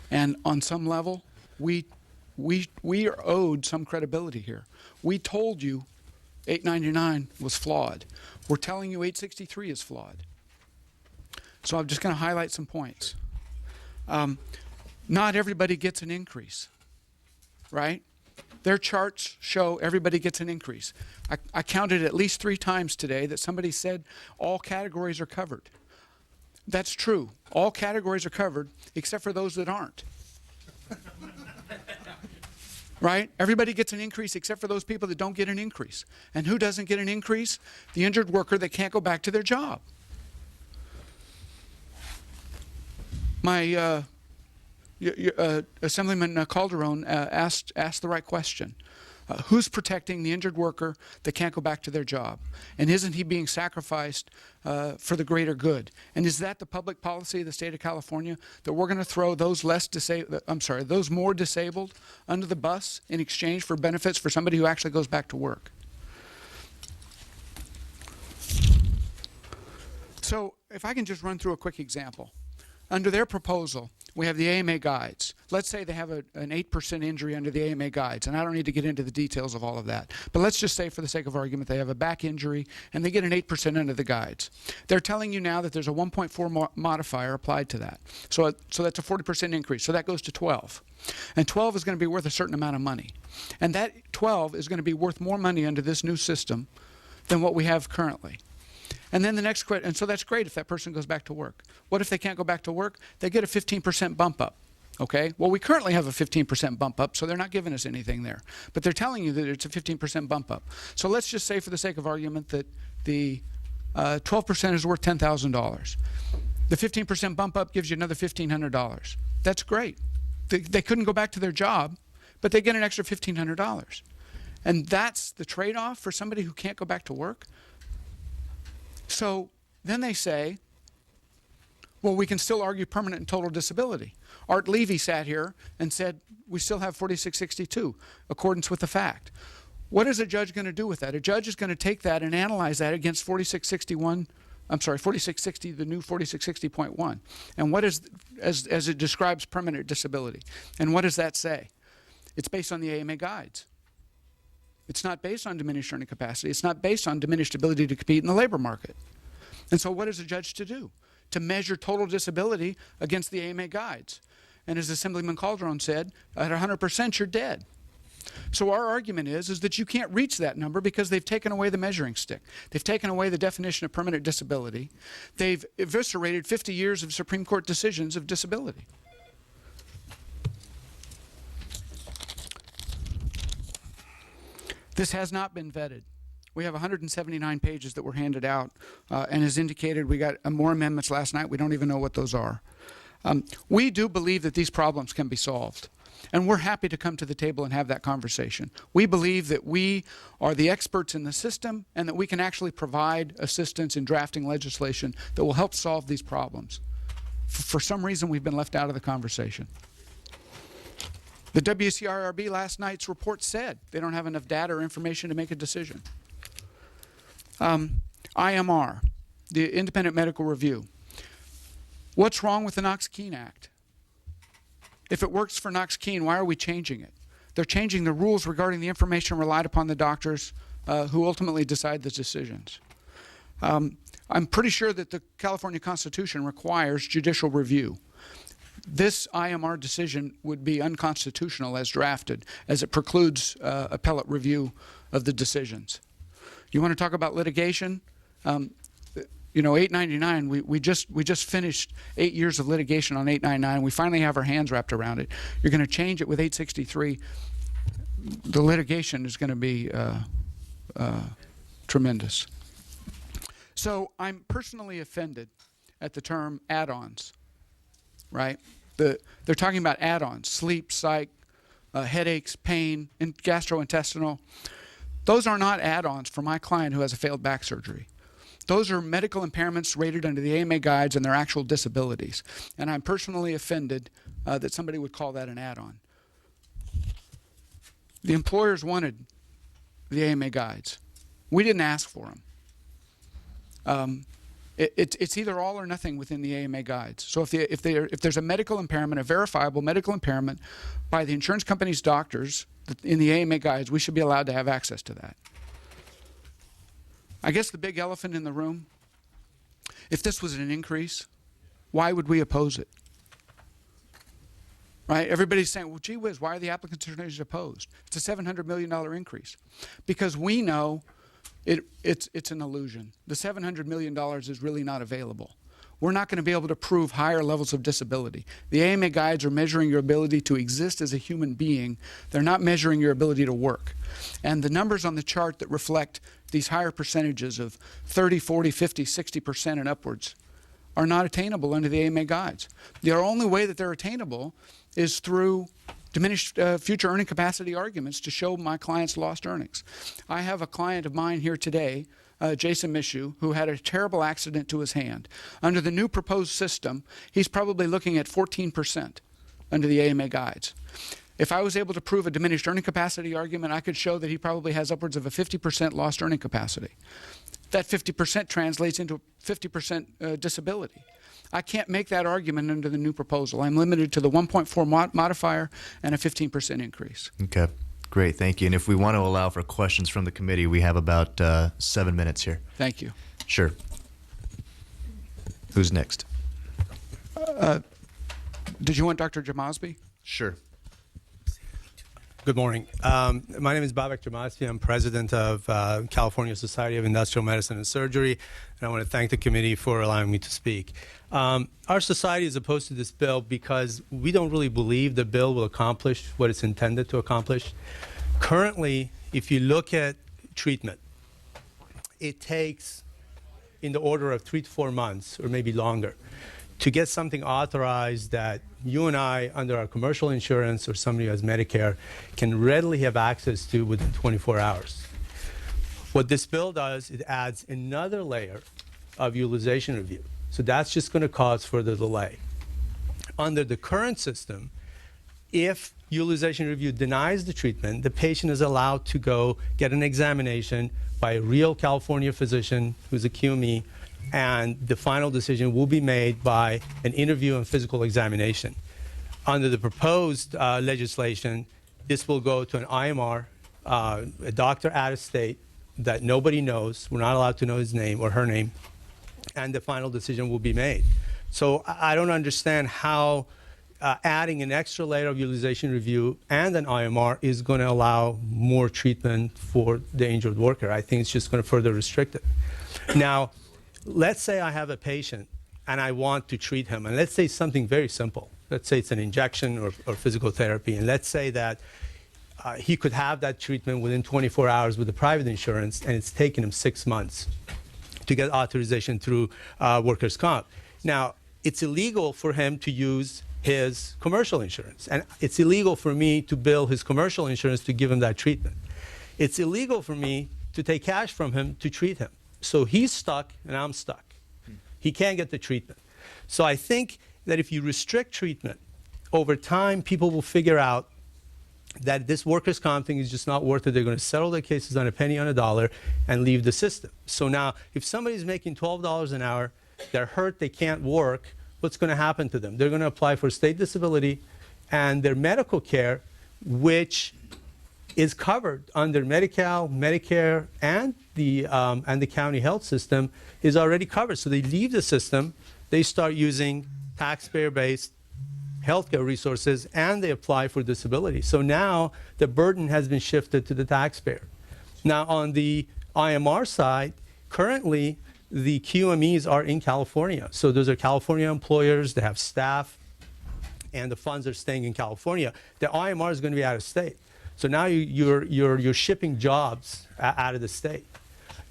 Speaker 10: And on some level, we are owed some credibility here. We told you 899 was flawed. We're telling you 863 is flawed. So I'm just going to highlight some points. Not everybody gets an increase, right? Their charts show everybody gets an increase. I counted at least 3 times today that somebody said all categories are covered. That's true. All categories are covered except for those that aren't. Right? Everybody gets an increase except for those people that don't get an increase. And who doesn't get an increase? The injured worker that can't go back to their job. My Assemblyman Calderon asked the right question. Who's protecting the injured worker that can't go back to their job? And isn't he being sacrificed for the greater good? And is that the public policy of the state of California, that we're going to throw those those more disabled under the bus in exchange for benefits for somebody who actually goes back to work? So if I can just run through a quick example. Under their proposal, we have the AMA guides. Let's say they have an 8% injury under the AMA guides, and I don't need to get into the details of all of that. But let's just say, for the sake of argument, they have a back injury, and they get an 8% under the guides. They're telling you now that there's a 1.4 modifier applied to that. So that's a 40% increase. So that goes to 12. And 12 is going to be worth a certain amount of money. And that 12 is going to be worth more money under this new system than what we have currently. And then the next question, and so that's great if that person goes back to work. What if they can't go back to work? They get a 15% bump up. Okay? Well, we currently have a 15% bump up, so they're not giving us anything there. But they're telling you that it's a 15% bump up. So let's just say, for the sake of argument, that the 12% is worth $10,000. The 15% bump up gives you another $1,500. That's great. They couldn't go back to their job, but they get an extra $1,500. And that's the trade-off for somebody who can't go back to work? So then they say, well, we can still argue permanent and total disability. Art Levy sat here and said, we still have 4662, accordance with the fact. What is a judge going to do with that? A judge is going to take that and analyze that against 4660, the new 4660.1. And what is, as it describes permanent disability. And what does that say? It's based on the AMA guides. It's not based on diminished earning capacity. It's not based on diminished ability to compete in the labor market. And so what is a judge to do? To measure total disability against the AMA guides. And as Assemblyman Calderon said, at 100% you're dead. So our argument is that you can't reach that number because they've taken away the measuring stick. They've taken away the definition of permanent disability. They've eviscerated 50 years of Supreme Court decisions of disability. This has not been vetted. We have 179 pages that were handed out, and as indicated, we got more amendments last night. We don't even know what those are. We do believe that these problems can be solved, and we're happy to come to the table and have that conversation. We believe that we are the experts in the system and that we can actually provide assistance in drafting legislation that will help solve these problems. For some reason, we've been left out of the conversation. The WCIRB last night's report said they don't have enough data or information to make a decision. IMR, the Independent Medical Review. What's wrong with the Knox-Keene Act? If it works for Knox-Keene, why are we changing it? They're changing the rules regarding the information relied upon the doctors who ultimately decide the decisions. I'm pretty sure that the California Constitution requires judicial review. This IMR decision would be unconstitutional as drafted, as it precludes appellate review of the decisions. You want to talk about litigation? You know, 899, we just finished 8 years of litigation on 899. We finally have our hands wrapped around it. You're going to change it with 863. The litigation is going to be tremendous. So I'm personally offended at the term add-ons, right? They're talking about add-ons, sleep, psych, headaches, pain, and gastrointestinal. Those are not add-ons for my client who has a failed back surgery. Those are medical impairments rated under the AMA guides and their actual disabilities. And I'm personally offended that somebody would call that an add-on. The employers wanted the AMA guides. We didn't ask for them. It's either all or nothing within the AMA guides. So if there's a medical impairment, a verifiable medical impairment by the insurance company's doctors in the AMA guides, we should be allowed to have access to that. I guess the big elephant in the room, if this was an increase, why would we oppose it? Right? Everybody's saying, well, gee whiz, why are the applicants attorneys opposed? It's a $700 million increase. Because we know it's an illusion. The $700 million is really not available. We're not going to be able to prove higher levels of disability. The AMA guides are measuring your ability to exist as a human being. They're not measuring your ability to work. And the numbers on the chart that reflect these higher percentages of 30, 40, 50, 60% and upwards are not attainable under the AMA guides. The only way that they're attainable is through diminished future earning capacity arguments to show my client's lost earnings. I have a client of mine here today, Jésse, who had a terrible accident to his hand. Under the new proposed system, he's probably looking at 14% under the AMA guides. If I was able to prove a diminished earning capacity argument, I could show that he probably has upwards of a 50% lost earning capacity. That 50% translates into 50% disability. I can't make that argument under the new proposal. I'm limited to the 1.4 modifier and a 15% increase.
Speaker 4: Okay, great, thank you. And if we want to allow for questions from the committee, we have about 7 minutes here.
Speaker 10: Thank you.
Speaker 4: Sure. Who's next?
Speaker 10: Did you want Dr. Jamasby?
Speaker 4: Sure.
Speaker 11: Good morning. My name is Babak Jamasby. I'm president of California Society of Industrial Medicine and Surgery, and I want to thank the committee for allowing me to speak. Our society is opposed to this bill because we don't really believe the bill will accomplish what it's intended to accomplish. Currently, if you look at treatment, it takes in the order of 3 to 4 months or maybe longer to get something authorized that you and I, under our commercial insurance or somebody who has Medicare, can readily have access to within 24 hours. What this bill does, it adds another layer of utilization review. So that's just going to cause further delay. Under the current system, if utilization review denies the treatment, the patient is allowed to go get an examination by a real California physician who's a QME, and the final decision will be made by an interview and physical examination. Under the proposed legislation, this will go to an IMR, a doctor out of state that nobody knows. We're not allowed to know his name or her name, and the final decision will be made. So I don't understand how adding an extra layer of utilization review and an IMR is going to allow more treatment for the injured worker. I think it's just going to further restrict it. Now, let's say I have a patient and I want to treat him, and let's say something very simple. Let's say it's an injection or physical therapy, and let's say that he could have that treatment within 24 hours with the private insurance, and it's taken him 6 months to get authorization through workers' comp. Now, it's illegal for him to use his commercial insurance, and it's illegal for me to bill his commercial insurance to give him that treatment. It's illegal for me to take cash from him to treat him. So he's stuck and I'm stuck. He can't get the treatment. So I think that if you restrict treatment, over time people will figure out that this workers' comp thing is just not worth it. They're going to settle their cases on a penny on a dollar and leave the system. So now if somebody's making $12 an hour, they're hurt, they can't work, what's going to happen to them? They're going to apply for state disability, and their medical care, which is covered under Medi-Cal, Medicare, and the county health system, is already covered. So they leave the system, they start using taxpayer-based healthcare resources, and they apply for disability. So now the burden has been shifted to the taxpayer. Now on the IMR side, currently the QMEs are in California. So those are California employers, they have staff, and the funds are staying in California. The IMR is going to be out of state. So now you're shipping jobs out of the state.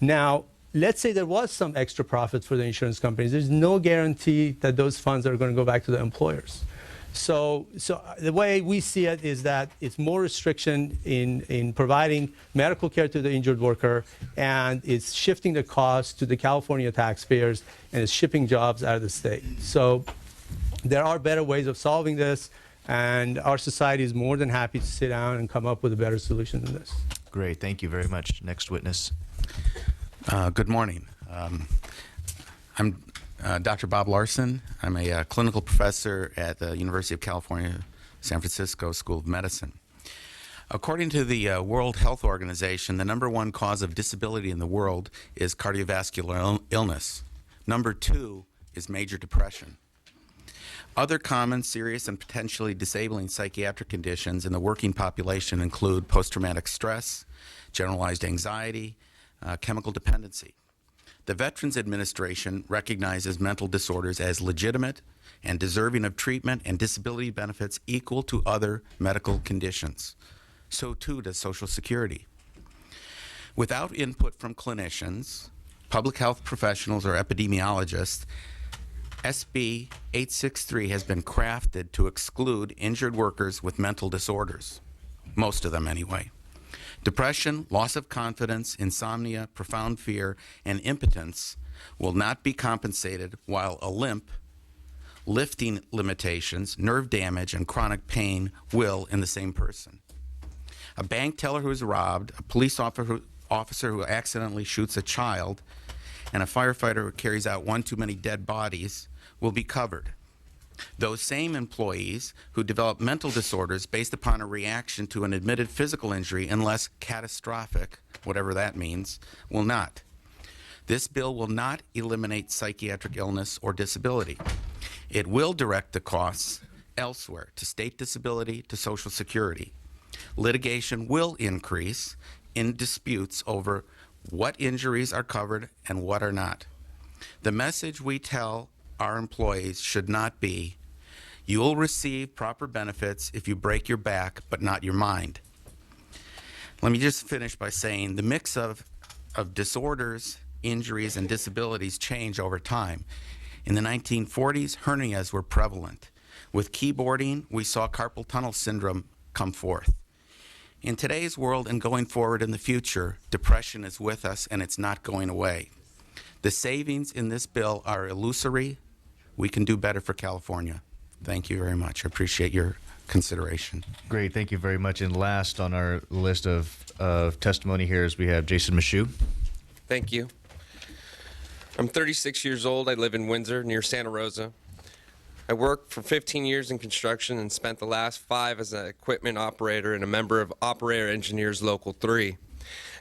Speaker 11: Now, let's say there was some extra profit for the insurance companies. There's no guarantee that those funds are going to go back to the employers. So the way we see it is that it's more restriction in providing medical care to the injured worker, and it's shifting the cost to the California taxpayers, and it's shipping jobs out of the state. So there are better ways of solving this, and our society is more than happy to sit down and come up with a better solution than this.
Speaker 4: Great, thank you very much. Next witness.
Speaker 12: Good morning. I'm Dr. Bob Larson. I'm a clinical professor at the University of California, San Francisco School of Medicine. According to the World Health Organization, the #1 cause of disability in the world is cardiovascular illness. #2 is major depression. Other common, serious, and potentially disabling psychiatric conditions in the working population include post-traumatic stress, generalized anxiety, chemical dependency. The Veterans Administration recognizes mental disorders as legitimate and deserving of treatment and disability benefits equal to other medical conditions. So too does Social Security. Without input from clinicians, public health professionals, or epidemiologists, SB863 has been crafted to exclude injured workers with mental disorders, most of them anyway. Depression, loss of confidence, insomnia, profound fear, and impotence will not be compensated, while a limp, lifting limitations, nerve damage, and chronic pain will in the same person. A bank teller who is robbed, a police officer who accidentally shoots a child, and a firefighter who carries out one too many dead bodies will be covered. Those same employees who develop mental disorders based upon a reaction to an admitted physical injury, unless catastrophic, whatever that means, will not. This bill will not eliminate psychiatric illness or disability. It will direct the costs elsewhere, to state disability, to Social Security. Litigation will increase in disputes over what injuries are covered and what are not. The message we tell our employees should not be, you will receive proper benefits if you break your back, but not your mind. Let me just finish by saying the mix of disorders, injuries, and disabilities change over time. In the 1940s, hernias were prevalent. With keyboarding, we saw carpal tunnel syndrome come forth. In today's world and going forward in the future, depression is with us and it's not going away. The savings in this bill are illusory. We can do better for California. Thank you very much. I appreciate your consideration.
Speaker 4: Great, thank you very much. And last on our list of testimony here is we have Jason Michoud.
Speaker 13: Thank you. I'm 36 years old. I live in Windsor near Santa Rosa. I worked for 15 years in construction and spent the last 5 as an equipment operator and a member of Operator Engineers Local 3.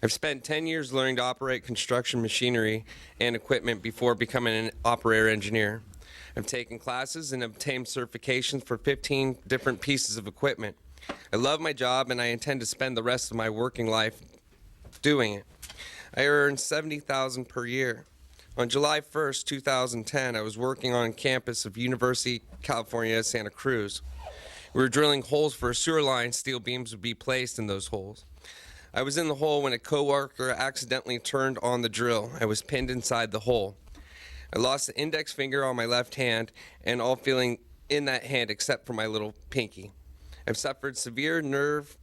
Speaker 13: I've spent 10 years learning to operate construction machinery and equipment before becoming an operator engineer. I've taken classes and obtained certifications for 15 different pieces of equipment. I love my job and I intend to spend the rest of my working life doing it. I earn $70,000 per year. On July 1st, 2010, I was working on campus of University of California, Santa Cruz. We were drilling holes for a sewer line. Steel beams would be placed in those holes. I was in the hole when a coworker accidentally turned on the drill. I was pinned inside the hole. I lost the index finger on my left hand and all feeling in that hand except for my little pinky. I've suffered severe nerves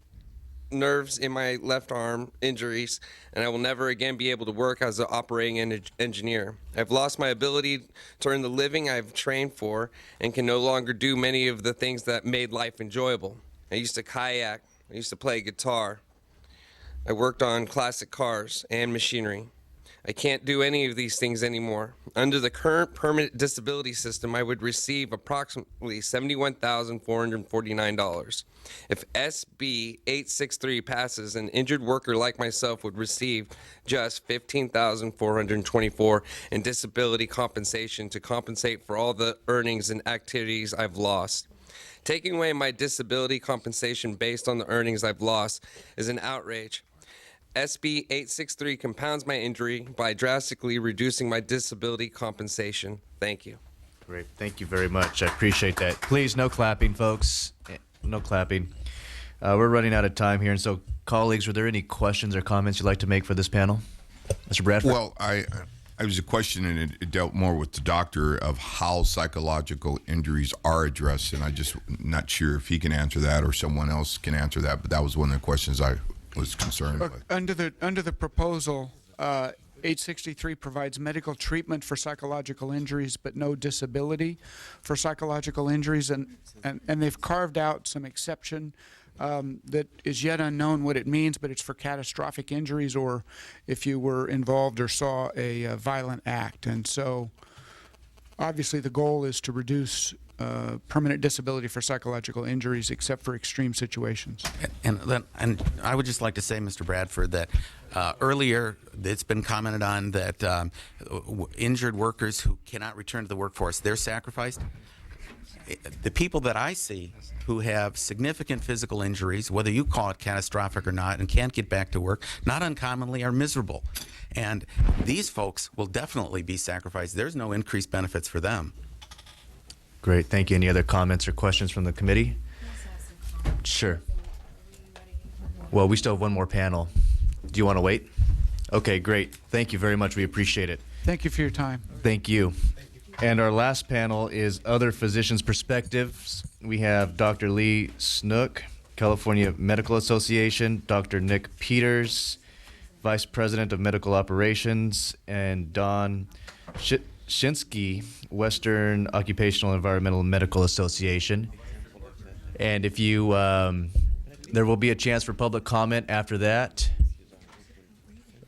Speaker 13: in my left arm injuries, and I will never again be able to work as an operating engineer. I've lost my ability to earn the living I've trained for and can no longer do many of the things that made life enjoyable. I used to kayak. I used to play guitar. I worked on classic cars and machinery. I can't do any of these things anymore. Under the current permanent disability system, I would receive approximately $71,449. If SB863 passes, an injured worker like myself would receive just $15,424 in disability compensation to compensate for all the earnings and activities I've lost. Taking away my disability compensation based on the earnings I've lost is an outrage. SB 863 compounds my injury by drastically reducing my disability compensation. Thank you.
Speaker 4: Great, thank you very much. I appreciate that. Please, no clapping, folks. No clapping. We're running out of time here, and so, colleagues, were there any questions or comments you'd like to make for this panel? Mr. Bradford?
Speaker 14: Well, I was a question, and it dealt more with the doctor of how psychological injuries are addressed, and I just not sure if he can answer that or someone else can answer that, but that was one of the questions I was concerned with.
Speaker 10: Under the proposal, 863 provides medical treatment for psychological injuries, but no disability for psychological injuries, and they've carved out some exception that is yet unknown what it means, but it's for catastrophic injuries or if you were involved or saw a violent act. And so obviously the goal is to reduce permanent disability for psychological injuries except for extreme situations.
Speaker 12: And I would just like to say, Mr. Bradford, that earlier it's been commented on that injured workers who cannot return to the workforce, they're sacrificed. The people that I see who have significant physical injuries, whether you call it catastrophic or not, and can't get back to work, not uncommonly are miserable. And these folks will definitely be sacrificed. There's no increased benefits for them.
Speaker 4: Great, thank you. Any other comments or questions from the committee? Sure. Well, we still have one more panel. Do you want to wait? Okay, great. Thank you very much. We appreciate it.
Speaker 10: Thank you for your time.
Speaker 4: Thank you. And our last panel is Other Physicians' Perspectives. We have Dr. Lee Snoke, California Medical Association, Dr. Nick Peters, Vice President of Medical Operations, and Don Shinsky, Western Occupational Environmental Medical Association. And if you, there will be a chance for public comment after that.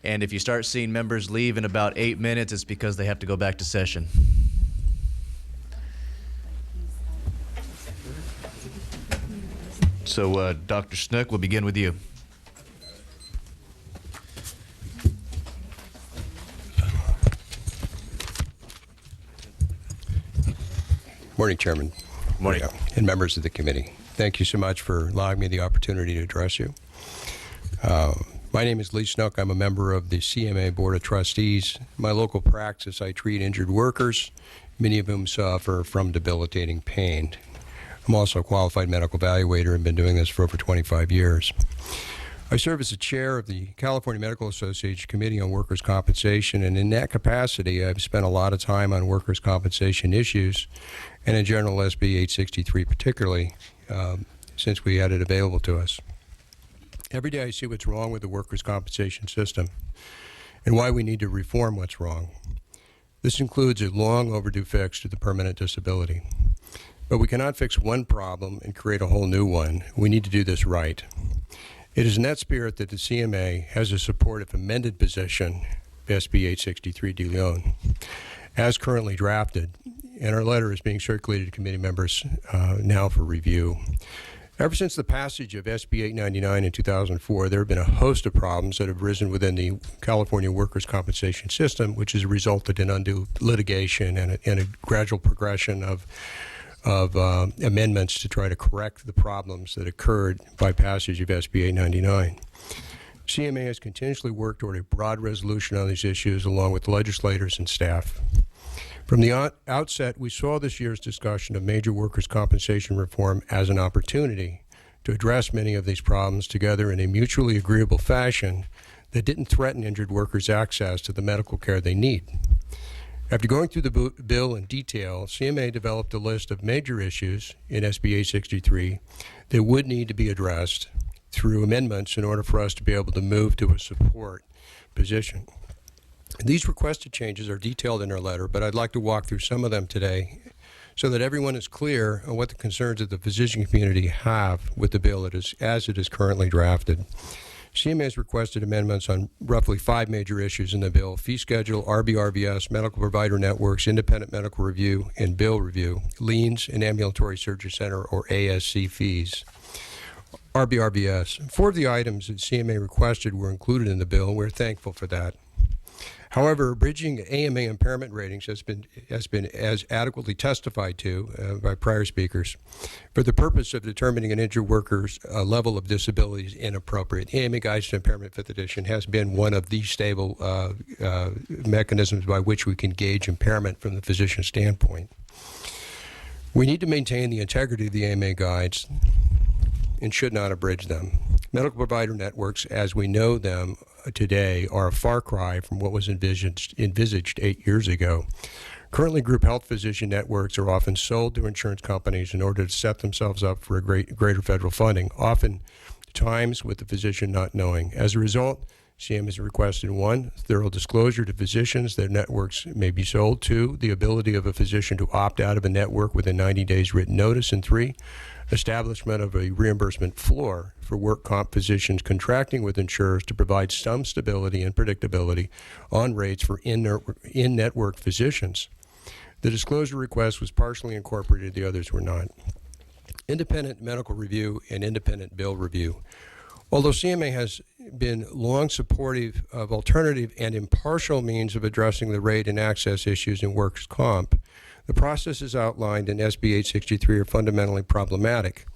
Speaker 4: And if you start seeing members leave in about 8 minutes, it's because they have to go back to session. So, Dr. Snoke, we'll begin with you.
Speaker 15: Morning, Chairman.
Speaker 4: Morning.
Speaker 15: And members of the committee. Thank you so much for allowing me the opportunity to address you. My name is Lee Snoke. I'm a member of the CMA Board of Trustees. In my local practice, I treat injured workers, many of whom suffer from debilitating pain. I'm also a qualified medical evaluator and been doing this for over 25 years. I serve as the chair of the California Medical Association Committee on Workers' Compensation, and in that capacity, I've spent a lot of time on workers' compensation issues, and in general, SB863 particularly, since we had it available to us. Every day I see what's wrong with the workers' compensation system and why we need to reform what's wrong. This includes a long overdue fix to the permanent disability. But we cannot fix one problem and create a whole new one. We need to do this right. It is in that spirit that the CMA has the support of amended position, SB863 de Leon, as currently drafted, and our letter is being circulated to committee members now for review. Ever since the passage of SB899 in 2004, there have been a host of problems that have risen within the California workers' compensation system, which has resulted in undue litigation and a gradual progression of amendments to try to correct the problems that occurred by passage of SB899. CMA has continuously worked toward a broad resolution on these issues along with legislators and staff. From the outset, we saw this year's discussion of major workers' compensation reform as an opportunity to address many of these problems together in a mutually agreeable fashion that didn't threaten injured workers' access to the medical care they need. After going through the bill in detail, CMA developed a list of major issues in SB 863 that would need to be addressed through amendments in order for us to be able to move to a support position. These requested changes are detailed in our letter, but I'd like to walk through some of them today so that everyone is clear on what the concerns of the physician community have with the bill as it is currently drafted. CMA has requested amendments on roughly 5 major issues in the bill: fee schedule, RBRVS, medical provider networks, independent medical review, and bill review, liens, and ambulatory surgery center or ASC fees. RBRVS. 4 of the items that CMA requested were included in the bill, and we're thankful for that. However, bridging AMA impairment ratings has been as adequately testified to by prior speakers for the purpose of determining an injured worker's level of disability is inappropriate. AMA Guides to Impairment 5th edition has been one of the stable mechanisms by which we can gauge impairment from the physician standpoint. We need to maintain the integrity of the AMA guides and should not abridge them. Medical provider networks, as we know them today, are a far cry from what was envisaged 8 years ago. Currently, group health physician networks are often sold to insurance companies in order to set themselves up for a greater federal funding, often times with the physician not knowing. As a result, CM has requested 1, thorough disclosure to physicians that networks may be sold; 2, the ability of a physician to opt out of a network within 90 days written notice; and 3, establishment of a reimbursement floor for work comp physicians contracting with insurers to provide some stability and predictability on rates for in-network physicians. The disclosure request was partially incorporated, the others were not. Independent medical review and independent bill review. Although CMA has been long supportive of alternative and impartial means of addressing the rate and access issues in workers' comp, the processes outlined in SB 863 are fundamentally problematic.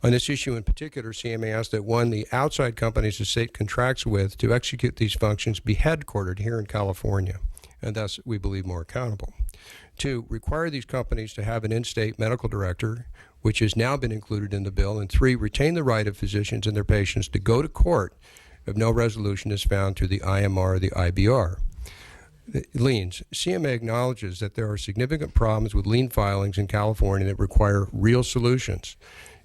Speaker 15: On this issue in particular, CMA asked that 1, the outside companies the state contracts with to execute these functions be headquartered here in California, and thus we believe more accountable. 2, require these companies to have an in-state medical director, which has now been included in the bill, and 3, retain the right of physicians and their patients to go to court if no resolution is found through the IMR or the IBR. Liens. CMA acknowledges that there are significant problems with lien filings in California that require real solutions.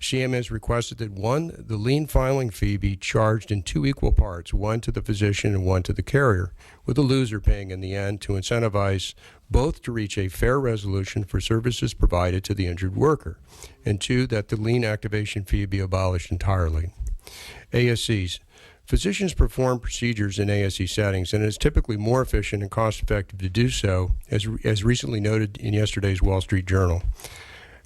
Speaker 15: CMA has requested that 1, the lien filing fee be charged in 2 equal parts, 1 to the physician and 1 to the carrier, with the loser paying in the end to incentivize both to reach a fair resolution for services provided to the injured worker, and 2, that the lien activation fee be abolished entirely. ASCs. Physicians perform procedures in ASC settings, and it is typically more efficient and cost-effective to do so, as recently noted in yesterday's Wall Street Journal.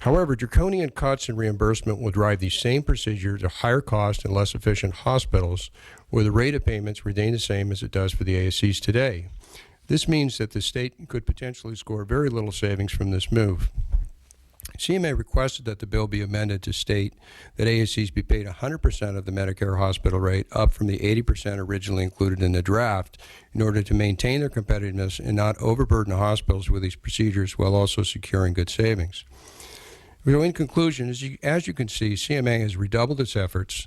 Speaker 15: However, draconian cuts in reimbursement will drive these same procedures to higher cost and less efficient hospitals, where the rate of payments remain the same as it does for the ASCs today. This means that the state could potentially score very little savings from this move. CMA requested that the bill be amended to state that ASCs be paid 100% of the Medicare hospital rate, up from the 80% originally included in the draft, in order to maintain their competitiveness and not overburden hospitals with these procedures while also securing good savings. So in conclusion, as you can see, CMA has redoubled its efforts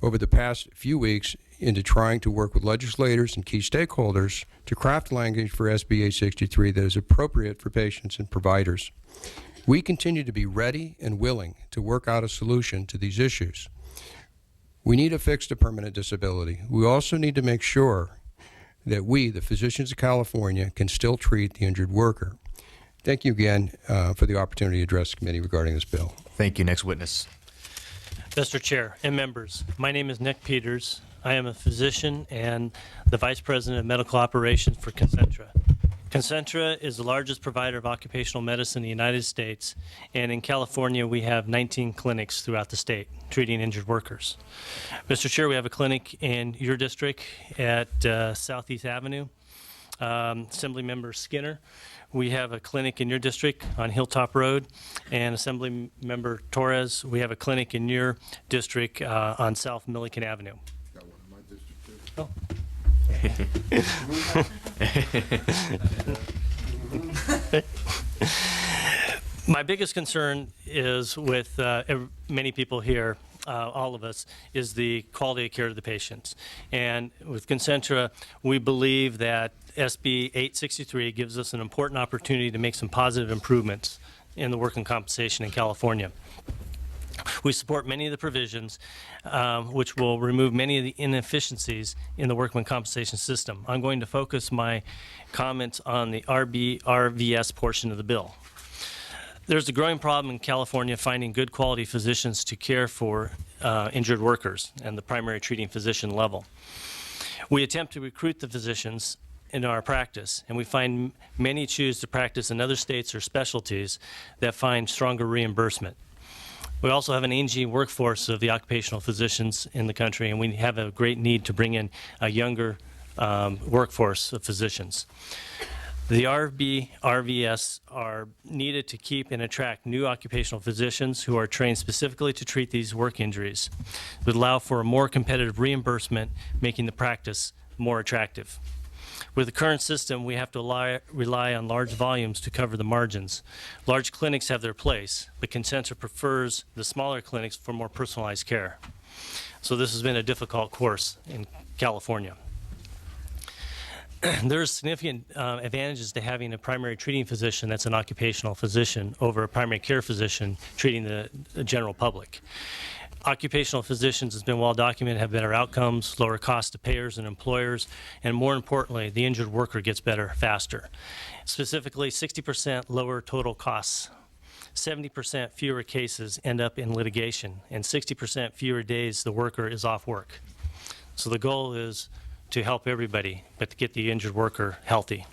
Speaker 15: over the past few weeks into trying to work with legislators and key stakeholders to craft language for SB863 that is appropriate for patients and providers. We continue to be ready and willing to work out a solution to these issues. We need a fix to permanent disability. We also need to make sure that we, the physicians of California, can still treat the injured worker. Thank you again for the opportunity to address the committee regarding this bill.
Speaker 4: Thank you. Next witness.
Speaker 16: Mr. Chair and members, my name is Nick Peters. I am a physician and the Vice President of Medical Operations for Concentra. Concentra is the largest provider of occupational medicine in the United States, and in California we have 19 clinics throughout the state treating injured workers. Mr. Chair, we have a clinic in your district at Southeast Avenue. Assemblymember Skinner. We have a clinic in your district on Hilltop Road, and Assemblymember Torres, we have a clinic in your district on South Milliken Avenue.
Speaker 14: Got one in my district too.
Speaker 16: Oh. My biggest concern is with many people here, all of us, is the quality of care to the patients. And with Concentra, we believe that SB863 gives us an important opportunity to make some positive improvements in the workers' compensation in California. We support many of the provisions which will remove many of the inefficiencies in the workers' compensation system. I'm going to focus my comments on the RVS portion of the bill. There's a growing problem in California finding good quality physicians to care for injured workers and the primary treating physician level. We attempt to recruit the physicians in our practice, and we find many choose to practice in other states or specialties that find stronger reimbursement. We also have an aging workforce of the occupational physicians in the country, and we have a great need to bring in a younger workforce of physicians. The RVS are needed to keep and attract new occupational physicians who are trained specifically to treat these work injuries. It would allow for a more competitive reimbursement, making the practice more attractive. With the current system, we have to rely on large volumes to cover the margins. Large clinics have their place, but Concentra prefers the smaller clinics for more personalized care. So this has been a difficult course in California. There are significant advantages to having a primary treating physician that's an occupational physician over a primary care physician treating the general public. Occupational physicians, has been well documented, have better outcomes, lower costs to payers and employers, and more importantly, the injured worker gets better faster. Specifically, 60% lower total costs, 70% fewer cases end up in litigation, and 60% fewer days the worker is off work. So the goal is to help everybody, but to get the injured worker healthy.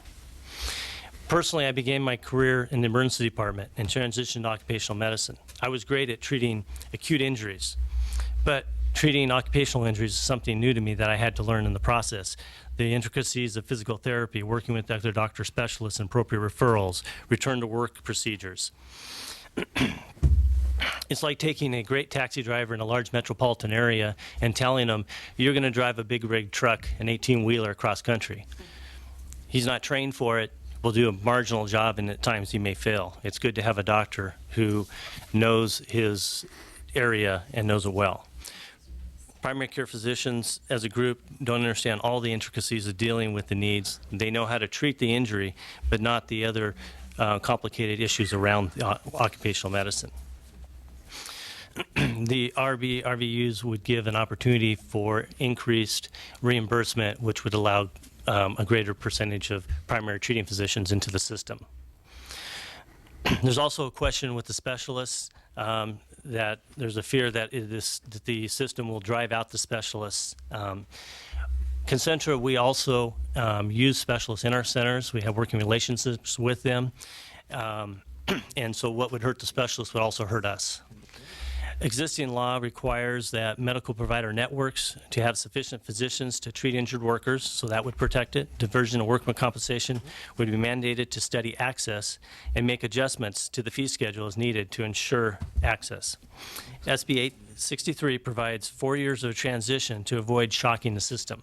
Speaker 16: Personally, I began my career in the emergency department and transitioned to occupational medicine. I was great at treating acute injuries, but treating occupational injuries is something new to me that I had to learn in the process. The intricacies of physical therapy, working with other doctor specialists and appropriate referrals, return to work procedures. It's like taking a great taxi driver in a large metropolitan area and telling him, you're going to drive a big rig truck, an 18-wheeler across country. He's not trained for it, will do a marginal job, and at times he may fail. It's good to have a doctor who knows his area and knows it well. Primary care physicians as a group don't understand all the intricacies of dealing with the needs. They know how to treat the injury, but not the other complicated issues around occupational medicine. The RVUs would give an opportunity for increased reimbursement, which would allow a greater percentage of primary treating physicians into the system. There's also a question with the specialists that there's a fear that that the system will drive out the specialists. Concentra, we also use specialists in our centers. We have working relationships with them. And so what would hurt the specialists would also hurt us. Existing law requires that medical provider networks to have sufficient physicians to treat injured workers, so that would protect it. Diversion of workman compensation would be mandated to study access and make adjustments to the fee schedule as needed to ensure access. SB863 provides 4 years of transition to avoid shocking the system.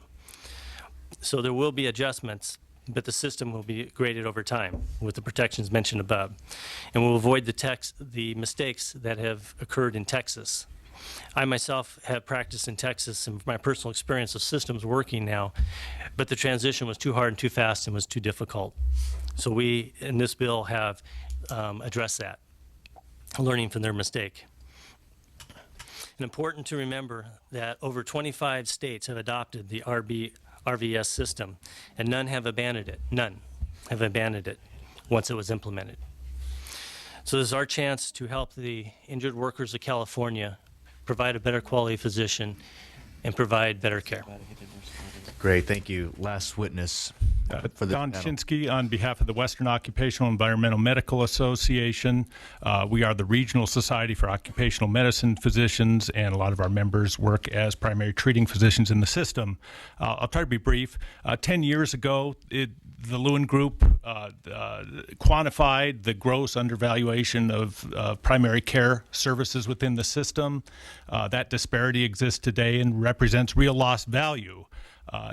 Speaker 16: So there will be adjustments, but the system will be graded over time with the protections mentioned above. And we'll avoid the mistakes that have occurred in Texas. I myself have practiced in Texas, and from my personal experience of systems working now, but the transition was too hard and too fast and was too difficult. So we, in this bill, have addressed that, learning from their mistake. And important to remember that over 25 states have adopted the RVS system, and none have abandoned it. None have abandoned it once it was implemented. So this is our chance to help the injured workers of California provide a better quality physician and provide better care.
Speaker 4: Great, thank you. Last witness for the
Speaker 17: Don
Speaker 4: panel.
Speaker 17: Shinsky on behalf of the Western Occupational Environmental Medical Association. We are the regional society for occupational medicine physicians, and a lot of our members work as primary treating physicians in the system. I'll try to be brief. 10 years ago, the Lewin Group quantified the gross undervaluation of primary care services within the system. That disparity exists today and represents real lost value,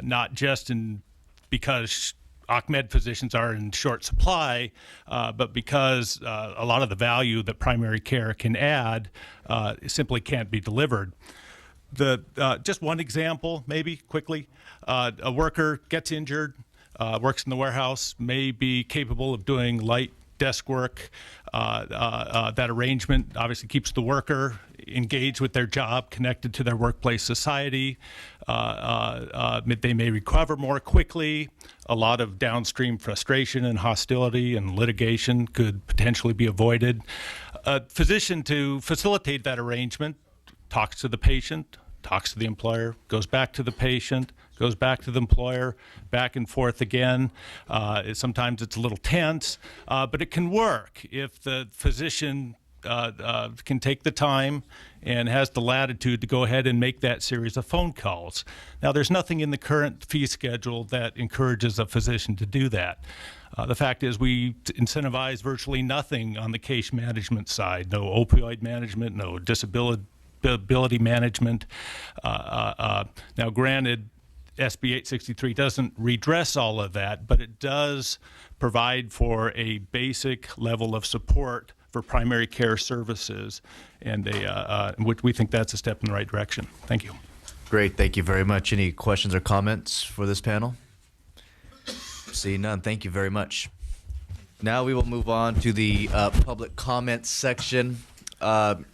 Speaker 17: not just because OCMED physicians are in short supply, but because a lot of the value that primary care can add simply can't be delivered. Just one example, maybe quickly, a worker gets injured, works in the warehouse, may be capable of doing light desk work. That arrangement obviously keeps the worker engaged with their job, connected to their workplace society. They may recover more quickly. A lot of downstream frustration and hostility and litigation could potentially be avoided. A physician, to facilitate that arrangement, talks to the patient, talks to the employer, goes back to the patient, goes back to the employer, back and forth again. Sometimes it's a little tense, but it can work if the physician can take the time and has the latitude to go ahead and make that series of phone calls. Now, there's nothing in the current fee schedule that encourages a physician to do that. The fact is we incentivize virtually nothing on the case management side, no opioid management, no disability management. Now, granted, SB863 doesn't redress all of that, but it does provide for a basic level of support for primary care services, and which we think that's a step in the right direction. Thank you.
Speaker 4: Great, thank you very much. Any questions or comments for this panel? See none, thank you very much. Now we will move on to the public comments section. I'd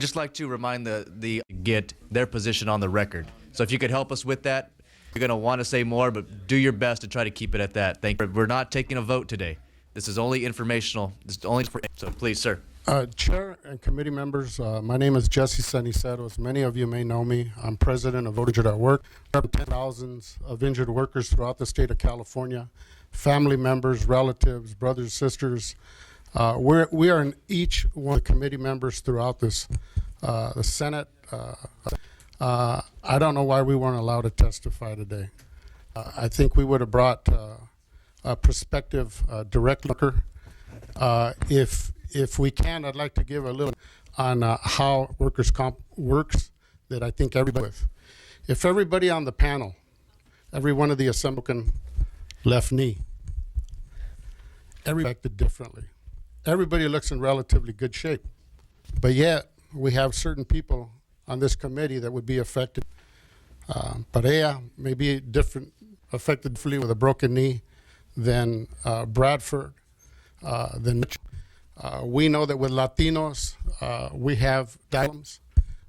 Speaker 4: just like to remind the get their position on the record. So if you could help us with that, you're going to want to say more, but do your best to try to keep it at that. Thank you. We're not taking a vote today. This is only informational. This is only for, so please, sir.
Speaker 18: Chair and committee members, my name is Jésse Ceniceros. Many of you may know me. I'm president of Injured at Work. We represent thousands of injured workers throughout the state of California, family members, relatives, brothers, sisters. We are in each one of the committee members throughout this, the Senate. I don't know why we weren't allowed to testify today. I think we would have brought a prospective direct looker. If we can, I'd like to give a little on how workers' comp works that I think everybody with. If everybody on the panel, every one of the assembled left knee, everybody acted differently. Everybody looks in relatively good shape, but yet we have certain people on this committee that would be affected. Perea may be different, affected differently with a broken knee than Bradford, than Mitchell. We know that with Latinos, we have diagrams.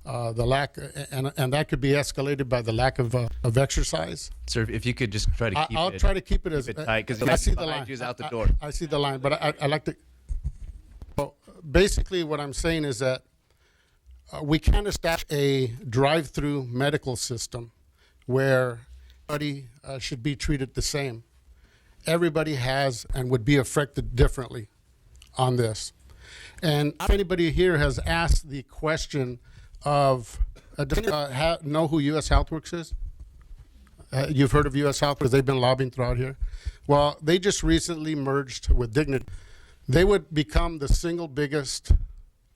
Speaker 18: the lack, and that could be escalated by the lack of exercise.
Speaker 4: Sir, if you could just try to keep
Speaker 18: I'll
Speaker 4: it.
Speaker 18: try to keep it as
Speaker 4: tight, because
Speaker 18: I see the line.
Speaker 4: out the door.
Speaker 18: I see the line, but I like to. Well, basically, what I'm saying is that we can't establish a drive-through medical system where everybody should be treated the same. Everybody has and would be affected differently on this. And if anybody here has asked the question of, does anyone know who U.S. HealthWorks is? You've heard of U.S. HealthWorks. They've been lobbying throughout here. Well, they just recently merged with Dignity. They would become the single biggest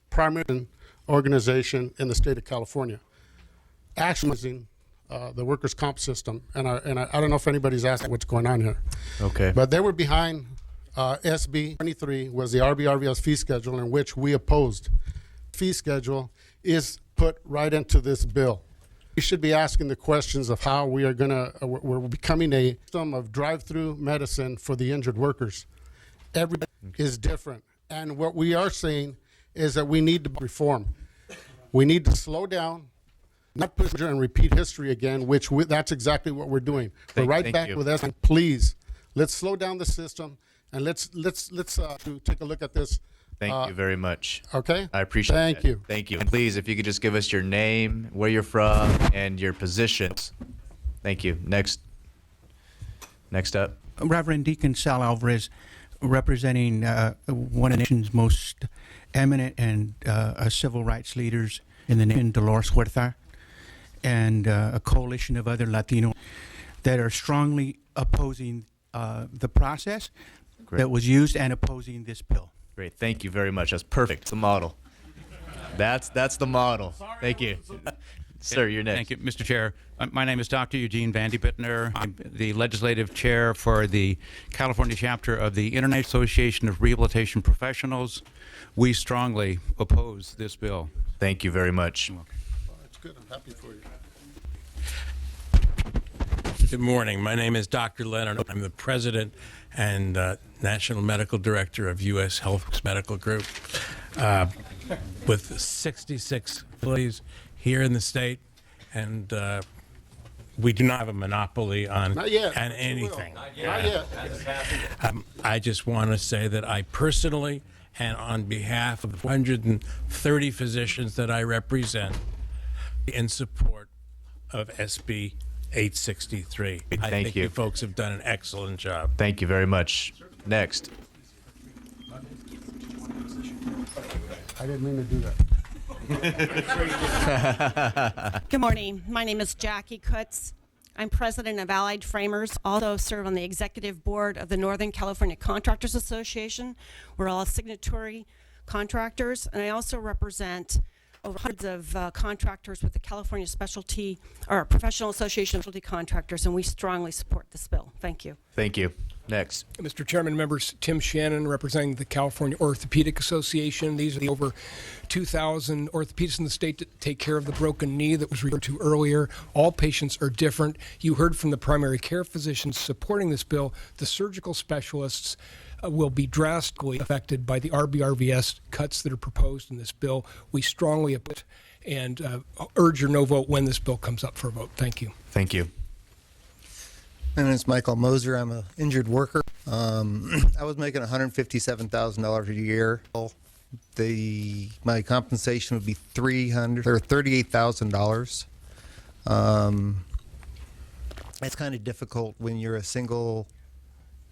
Speaker 18: primary organization in the state of California, actually the workers' comp system. And I don't know if anybody's asked what's going on here.
Speaker 4: Okay.
Speaker 18: But they were behind SB863 was the RBRVS fee schedule, in which we opposed. Fee schedule is put right into this bill. We should be asking the questions of how we are we're becoming a system of drive-through medicine for the injured workers. Everybody is different. And what we are saying is that we need to reform. We need to slow down, not push and repeat history again, that's exactly what we're doing. We're right back with us. Please, let's slow down the system, and let's take a look at this.
Speaker 4: Thank you very much.
Speaker 18: Okay?
Speaker 4: I appreciate it.
Speaker 18: Thank you.
Speaker 4: Thank you. And please, if you could just give us your name, where you're from, and your positions. Thank you. Next up.
Speaker 19: Reverend Deacon Sal Alvarez, representing one of the nation's most eminent and civil rights leaders in the nation, Dolores Huerta, and a coalition of other Latino that are strongly opposing the process that was used and opposing this bill.
Speaker 4: Great. Thank you very much. That's perfect. The model. That's the model. Thank you. Sir, you're next.
Speaker 20: Thank you, Mr. Chair. My name is Dr. Eugene Van de Bittner. I'm the legislative chair for the California chapter of the International Association of Rehabilitation Professionals. We strongly oppose this bill.
Speaker 4: Thank you very much.
Speaker 18: It's good. I'm happy for you.
Speaker 21: Good morning. My name is Dr. Leonard. I'm the president and national medical director of U.S. HealthWorks Medical Group, with 66 employees here in the state, and we do not have a monopoly on anything.
Speaker 18: Not yet.
Speaker 21: I just want to say that I personally, and on behalf of 130 physicians that I represent, in support of SB 863. I think you folks have done an excellent job.
Speaker 4: Thank you very much. Next.
Speaker 18: I didn't mean to do that.
Speaker 22: Good morning. My name is Jackie Kutz. I'm president of Allied Framers, also serve on the executive board of the Northern California Contractors Association. We're all signatory contractors, and I also represent over hundreds of contractors with the California Specialty or Professional Association of Specialty Contractors, and we strongly support this bill. Thank you.
Speaker 4: Thank you. Next.
Speaker 23: Mr. Chairman, members, Tim Shannon representing the California Orthopedic Association. These are the over 2,000 orthopedists in the state that take care of the broken knee that was referred to earlier. All patients are different. You heard from the primary care physicians supporting this bill. The surgical specialists will be drastically affected by the RBRVS cuts that are proposed in this bill. We strongly oppose and urge your no vote when this bill comes up for a vote. Thank you.
Speaker 4: Thank you.
Speaker 24: My name is Michael Moser. I'm an injured worker. I was making $157,000 a year. My compensation would be $38,000. It's kind of difficult when you're a single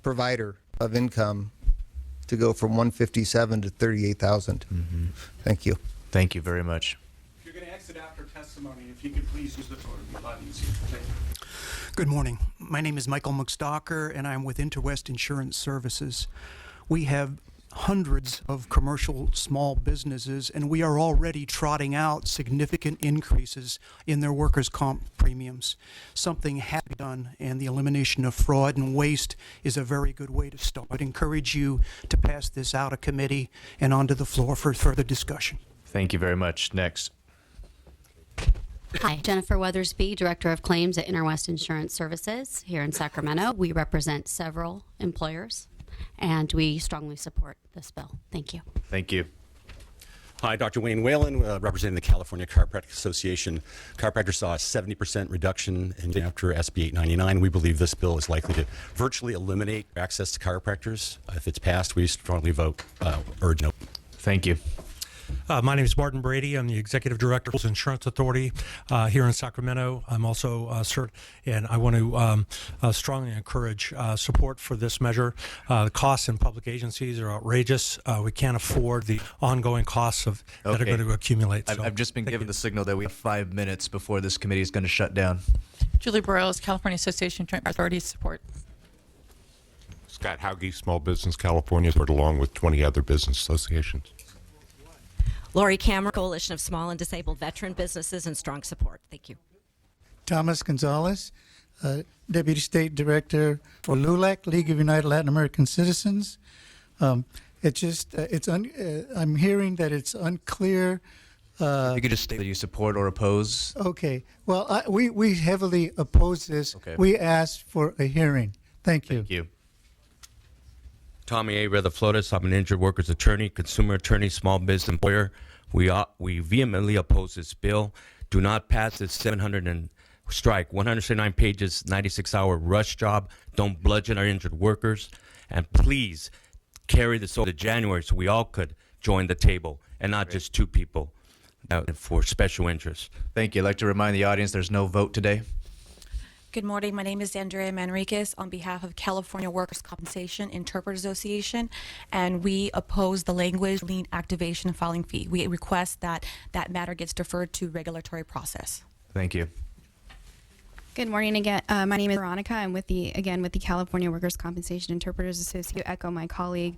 Speaker 24: provider of income to go from 157 to 38,000.
Speaker 4: Mm-hmm.
Speaker 24: Thank you.
Speaker 4: Thank you very much.
Speaker 25: If you're going to exit after testimony, if you could please use the floor, it would be a lot easier. Thank you.
Speaker 26: Good morning. My name is Michael McStalker, and I'm with Interwest Insurance Services. We have hundreds of commercial small businesses, and we are already trotting out significant increases in their workers' comp premiums. Something has to be done, and the elimination of fraud and waste is a very good way to start. I'd encourage you to pass this out of committee and onto the floor for further discussion.
Speaker 4: Thank you very much. Next.
Speaker 27: Hi, Jennifer Weathersby, Director of Claims at Interwest Insurance Services here in Sacramento. We represent several employers, and we strongly support this bill. Thank you.
Speaker 4: Thank you.
Speaker 1: Hi, Dr. Wayne Whalen, representing the California Chiropractic Association. Chiropractors saw a 70% reduction after SB899. We believe this bill is likely to virtually eliminate access to chiropractors. If it's passed, we strongly vote urge no.
Speaker 4: Thank you.
Speaker 2: My name is Martin Brady. I'm the Executive Director of the Insurance Authority here in Sacramento. I'm also cert, and I want to strongly encourage support for this measure. The costs in public agencies are outrageous. We can't afford the ongoing costs that are going to accumulate.
Speaker 4: I've just been given the signal that we have 5 minutes before this committee is going to shut down.
Speaker 5: Julie Broyles, California Association of Joint Authorities support.
Speaker 6: Scott Hauge, Small Business California, along with 20 other business associations.
Speaker 7: Lori Cameron, Coalition of Small and Disabled Veteran Businesses, and strong support. Thank you.
Speaker 8: Thomas Gonzalez, Deputy State Director for LULAC, League of United Latin American Citizens. I'm hearing that it's unclear.
Speaker 4: If you could just state that you support or oppose.
Speaker 8: Okay. Well, we heavily oppose this.
Speaker 4: Okay.
Speaker 8: We asked for a hearing. Thank you.
Speaker 4: Thank you.
Speaker 9: Tommy A. Rutherfordis. I'm an injured workers attorney, consumer attorney, small business employer. We vehemently oppose this bill. Do not pass this 179 pages, 96-hour rush job. Don't bludgeon our injured workers. And please carry this over to January so we all could join the table and not just two people for special interests.
Speaker 4: Thank you. I'd like to remind the audience there's no vote today.
Speaker 28: Good morning. My name is Andrea Manriquez on behalf of California Workers' Compensation Interpreters Association, and we oppose the language lien activation and filing fee. We request that that matter gets deferred to regulatory process.
Speaker 4: Thank you.
Speaker 29: Good morning again. My name is Veronica. I'm with the California Workers' Compensation Interpreters Association. To echo my colleague,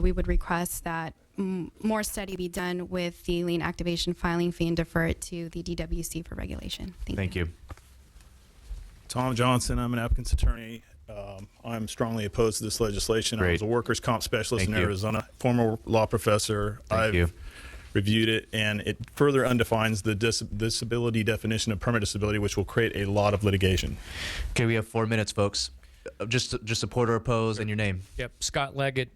Speaker 29: we would request that more study be done with the lien activation filing fee and defer it to the DWC for regulation.
Speaker 4: Thank you.
Speaker 30: Tom Johnson, I'm an applicant's attorney. I'm strongly opposed to this legislation.
Speaker 4: Great.
Speaker 30: I was a workers' comp specialist
Speaker 4: Thank
Speaker 30: in
Speaker 4: you.
Speaker 30: Arizona, former law professor. I've reviewed it, and it further undefines the disability definition of permanent disability, which will create a lot of litigation.
Speaker 4: Okay, we have 4 minutes, folks. Just support or oppose, and your name.
Speaker 31: Yep, Scott Leggett,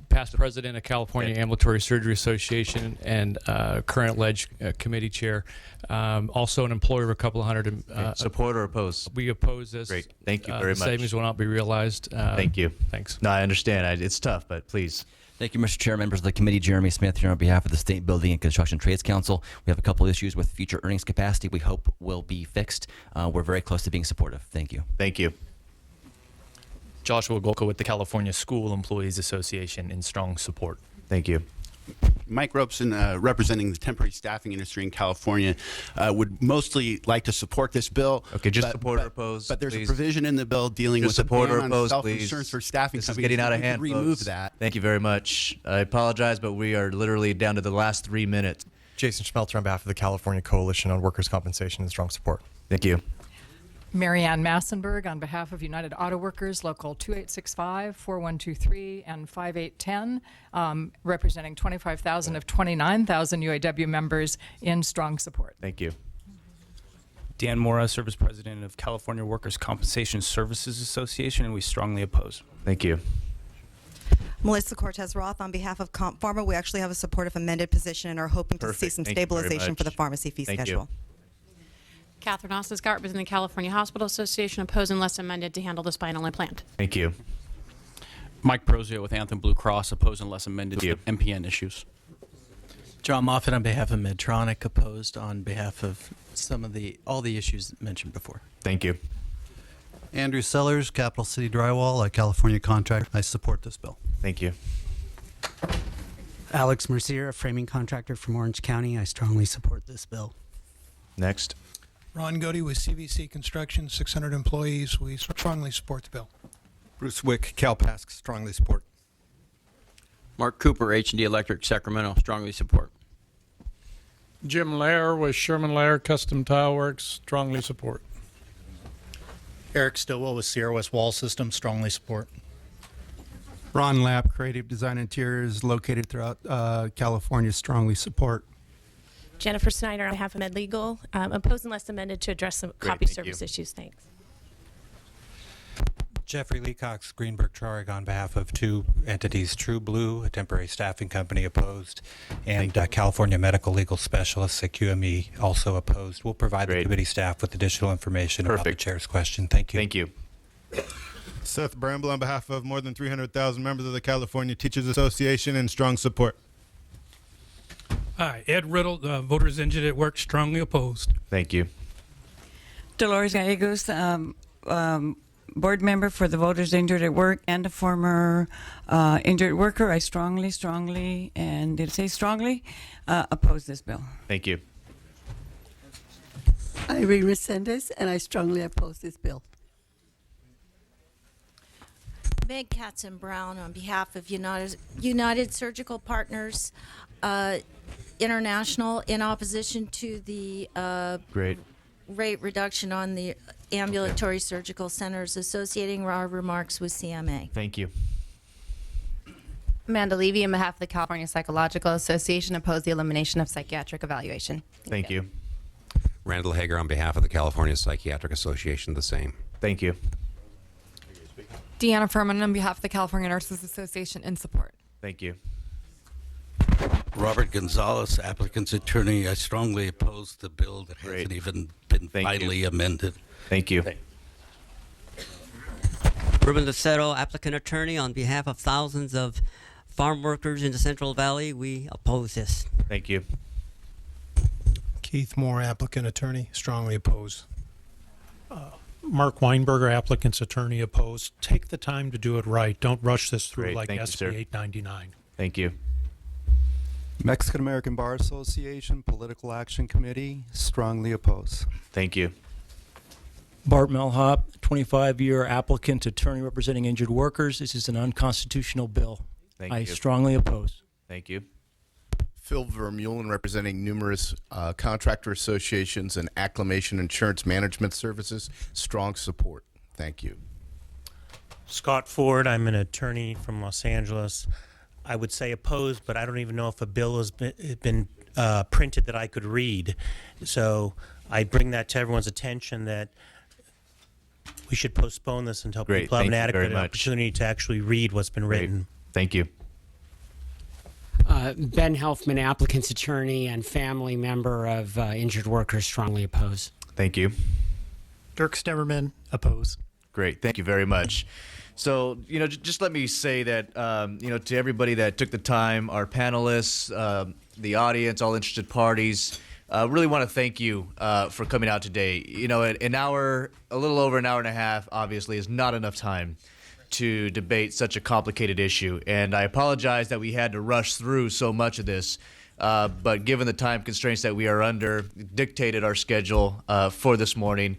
Speaker 31: past president of California Ambulatory Surgery Association and current ledge committee chair. Also an employer of a couple of hundred.
Speaker 4: Support or oppose?
Speaker 31: We oppose this.
Speaker 4: Great. Thank you very much.
Speaker 31: Savings will not be realized.
Speaker 4: Thank you.
Speaker 31: Thanks.
Speaker 4: No, I understand. It's tough, but please.
Speaker 32: Thank you, Mr. Chair, members of the committee. Jeremy Smith here on behalf of the State Building and Construction Trades Council. We have a couple issues with future earnings capacity we hope will be fixed. We're very close to being supportive. Thank you.
Speaker 4: Thank you.
Speaker 33: Joshua Golka with the California School Employees Association in strong support.
Speaker 4: Thank you.
Speaker 34: Mike Robeson, representing the temporary staffing industry in California, would mostly like to support this bill.
Speaker 4: Okay, just support or oppose,
Speaker 34: But there's
Speaker 4: please.
Speaker 34: a provision in the bill dealing
Speaker 4: Just
Speaker 34: with the
Speaker 4: support or
Speaker 34: ban on
Speaker 4: oppose,
Speaker 34: self-insurance
Speaker 4: please.
Speaker 34: for staffing
Speaker 4: This is
Speaker 34: companies.
Speaker 4: getting out of
Speaker 34: We could
Speaker 4: hand,
Speaker 34: remove
Speaker 4: folks.
Speaker 34: that.
Speaker 4: Thank you very much. I apologize, but we are literally down to the last 3 minutes.
Speaker 35: Jason Schmelter on behalf of the California Coalition on Workers' Compensation and strong support.
Speaker 4: Thank you.
Speaker 36: Marianne Massenberg on behalf of United Auto Workers, Local 2865, 4123, and 5810, representing 25,000 of 29,000 UAW members in strong support.
Speaker 4: Thank you.
Speaker 33: Dan Mora, Service President of California Workers' Compensation Services Association, and we strongly oppose.
Speaker 4: Thank you.
Speaker 37: Melissa Cortez Roth on behalf of Comp Pharma. We actually have a supportive amended position and are hoping to see some
Speaker 4: Thank you very
Speaker 37: stabilization for the
Speaker 4: much.
Speaker 37: pharmacy fee
Speaker 4: Thank you.
Speaker 37: schedule.
Speaker 38: Catherine Ostisgott, representing the California Hospital Association, oppose unless amended to handle the spinal implant.
Speaker 4: Thank you.
Speaker 39: Mike Prozio with Anthem Blue Cross, oppose unless amended to MPN issues.
Speaker 40: John Moffitt on behalf of Medtronic, opposed on behalf of all the issues mentioned before.
Speaker 4: Thank you.
Speaker 41: Andrew Sellers, Capital City Drywall, a California contractor. I support this bill.
Speaker 4: Thank you.
Speaker 42: Alex Mercier, a framing contractor from Orange County. I strongly support this bill.
Speaker 4: Next.
Speaker 43: Ron Godey with CVC Construction, 600 employees. We strongly support the bill.
Speaker 44: Bruce Wick, CalPASC, strongly support.
Speaker 45: Mark Cooper, H&D Electric, Sacramento, strongly support.
Speaker 46: Jim Lair with Sherman Lair Custom Tile Works, strongly support.
Speaker 47: Eric Stillwell with Sierra West Wall Systems, strongly support.
Speaker 41: Ron Lapp, Creative Design Interiors, located throughout California, strongly support.
Speaker 28: Jennifer Snyder on behalf of MedLegal, oppose unless amended to address some copy
Speaker 4: thank
Speaker 28: service
Speaker 4: you.
Speaker 28: issues. Thanks.
Speaker 44: Jeffrey Leacox, Greenberg Traurig, on behalf of two entities, True Blue, a temporary staffing company, opposed, and California Medical Legal Specialists, a QME, also opposed. We'll provide the committee staff with additional information about the chair's question. Thank you.
Speaker 4: Thank you.
Speaker 1: Seth Bramble on behalf of more than 300,000 members of the California Teachers Association in strong support.
Speaker 46: Hi, Ed Riddle, Voters Injured at Work, strongly opposed.
Speaker 4: Thank you.
Speaker 2: Dolores Gallegos, board member for the Voters Injured at Work and a former injured worker. I strongly, and did it say strongly, oppose this bill.
Speaker 4: Thank you.
Speaker 3: Irene Resendez, and I strongly oppose this bill.
Speaker 5: Meg Katzen-Brown on behalf of United Surgical Partners International in opposition to the rate reduction on the ambulatory surgical centers, associating our remarks with CMA.
Speaker 4: Thank you.
Speaker 6: Amanda Levy on behalf of the California Psychological Association oppose the elimination of psychiatric evaluation.
Speaker 4: Thank you.
Speaker 7: Randall Hager on behalf of the California Psychiatric Association, the same.
Speaker 4: Thank you.
Speaker 6: Deanna Furman on behalf of the California Nurses Association in support.
Speaker 4: Thank you.
Speaker 8: Robert Gonzalez, applicant's attorney. I strongly oppose the bill that hasn't even been finally amended.
Speaker 4: Thank you.
Speaker 9: Ruben Lucero, applicant attorney on behalf of thousands of farm workers in the Central Valley. We oppose this.
Speaker 4: Thank you.
Speaker 43: Keith Moore, applicant attorney, strongly oppose. Mark Weinberger, applicant's attorney, opposed. Take the time to do it right. Don't rush this through like SB899.
Speaker 4: Thank you.
Speaker 44: Mexican American Bar Association Political Action Committee, strongly oppose.
Speaker 4: Thank you.
Speaker 10: Bart Melhop, 25-year applicant attorney representing injured workers. This is an unconstitutional bill. I strongly oppose.
Speaker 4: Thank you.
Speaker 11: Phil Vermeulen, representing numerous contractor associations and Acclamation Insurance Management Services, strong support. Thank you.
Speaker 12: Scott Ford, I'm an attorney from Los Angeles. I would say opposed, but I don't even know if a bill has been printed that I could read. So I bring that to everyone's attention that we should postpone this until people have an adequate opportunity to actually read what's been written.
Speaker 4: Thank you.
Speaker 13: Ben Helfman, applicant's attorney and family member of injured workers, strongly oppose.
Speaker 4: Thank you.
Speaker 43: Dirk Stemmerman, oppose.
Speaker 4: Great. Thank you very much. So, just let me say that, to everybody that took the time, our panelists, the audience, all interested parties, really want to thank you for coming out today. An hour, a little over an hour and a half, obviously, is not enough time to debate such a complicated issue. And I apologize that we had to rush through so much of this, but given the time constraints that we are under, dictated our schedule for this morning.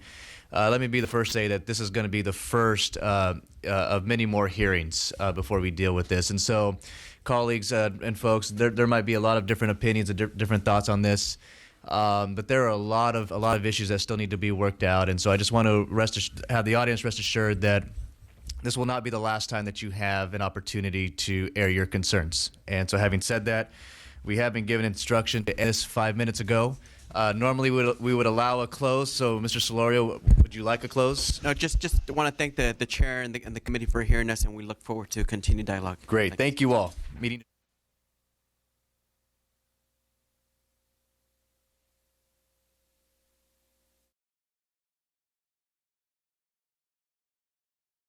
Speaker 4: Let me be the first to say that this is going to be the first of many more hearings before we deal with this. And so, colleagues and folks, there might be a lot of different opinions and different thoughts on this, but there are a lot of issues that still need to be worked out. And so I just want to have the audience rest assured that this will not be the last time that you have an opportunity to air your concerns. And so, having said that, we have been given instruction to end this 5 minutes ago. Normally, we would allow a close. So, Mr. Solorio, would you like a close?
Speaker 14: No, just want to thank the chair and the committee for hearing us, and we look forward to continued dialogue.
Speaker 4: Great. Thank you all. Meeting.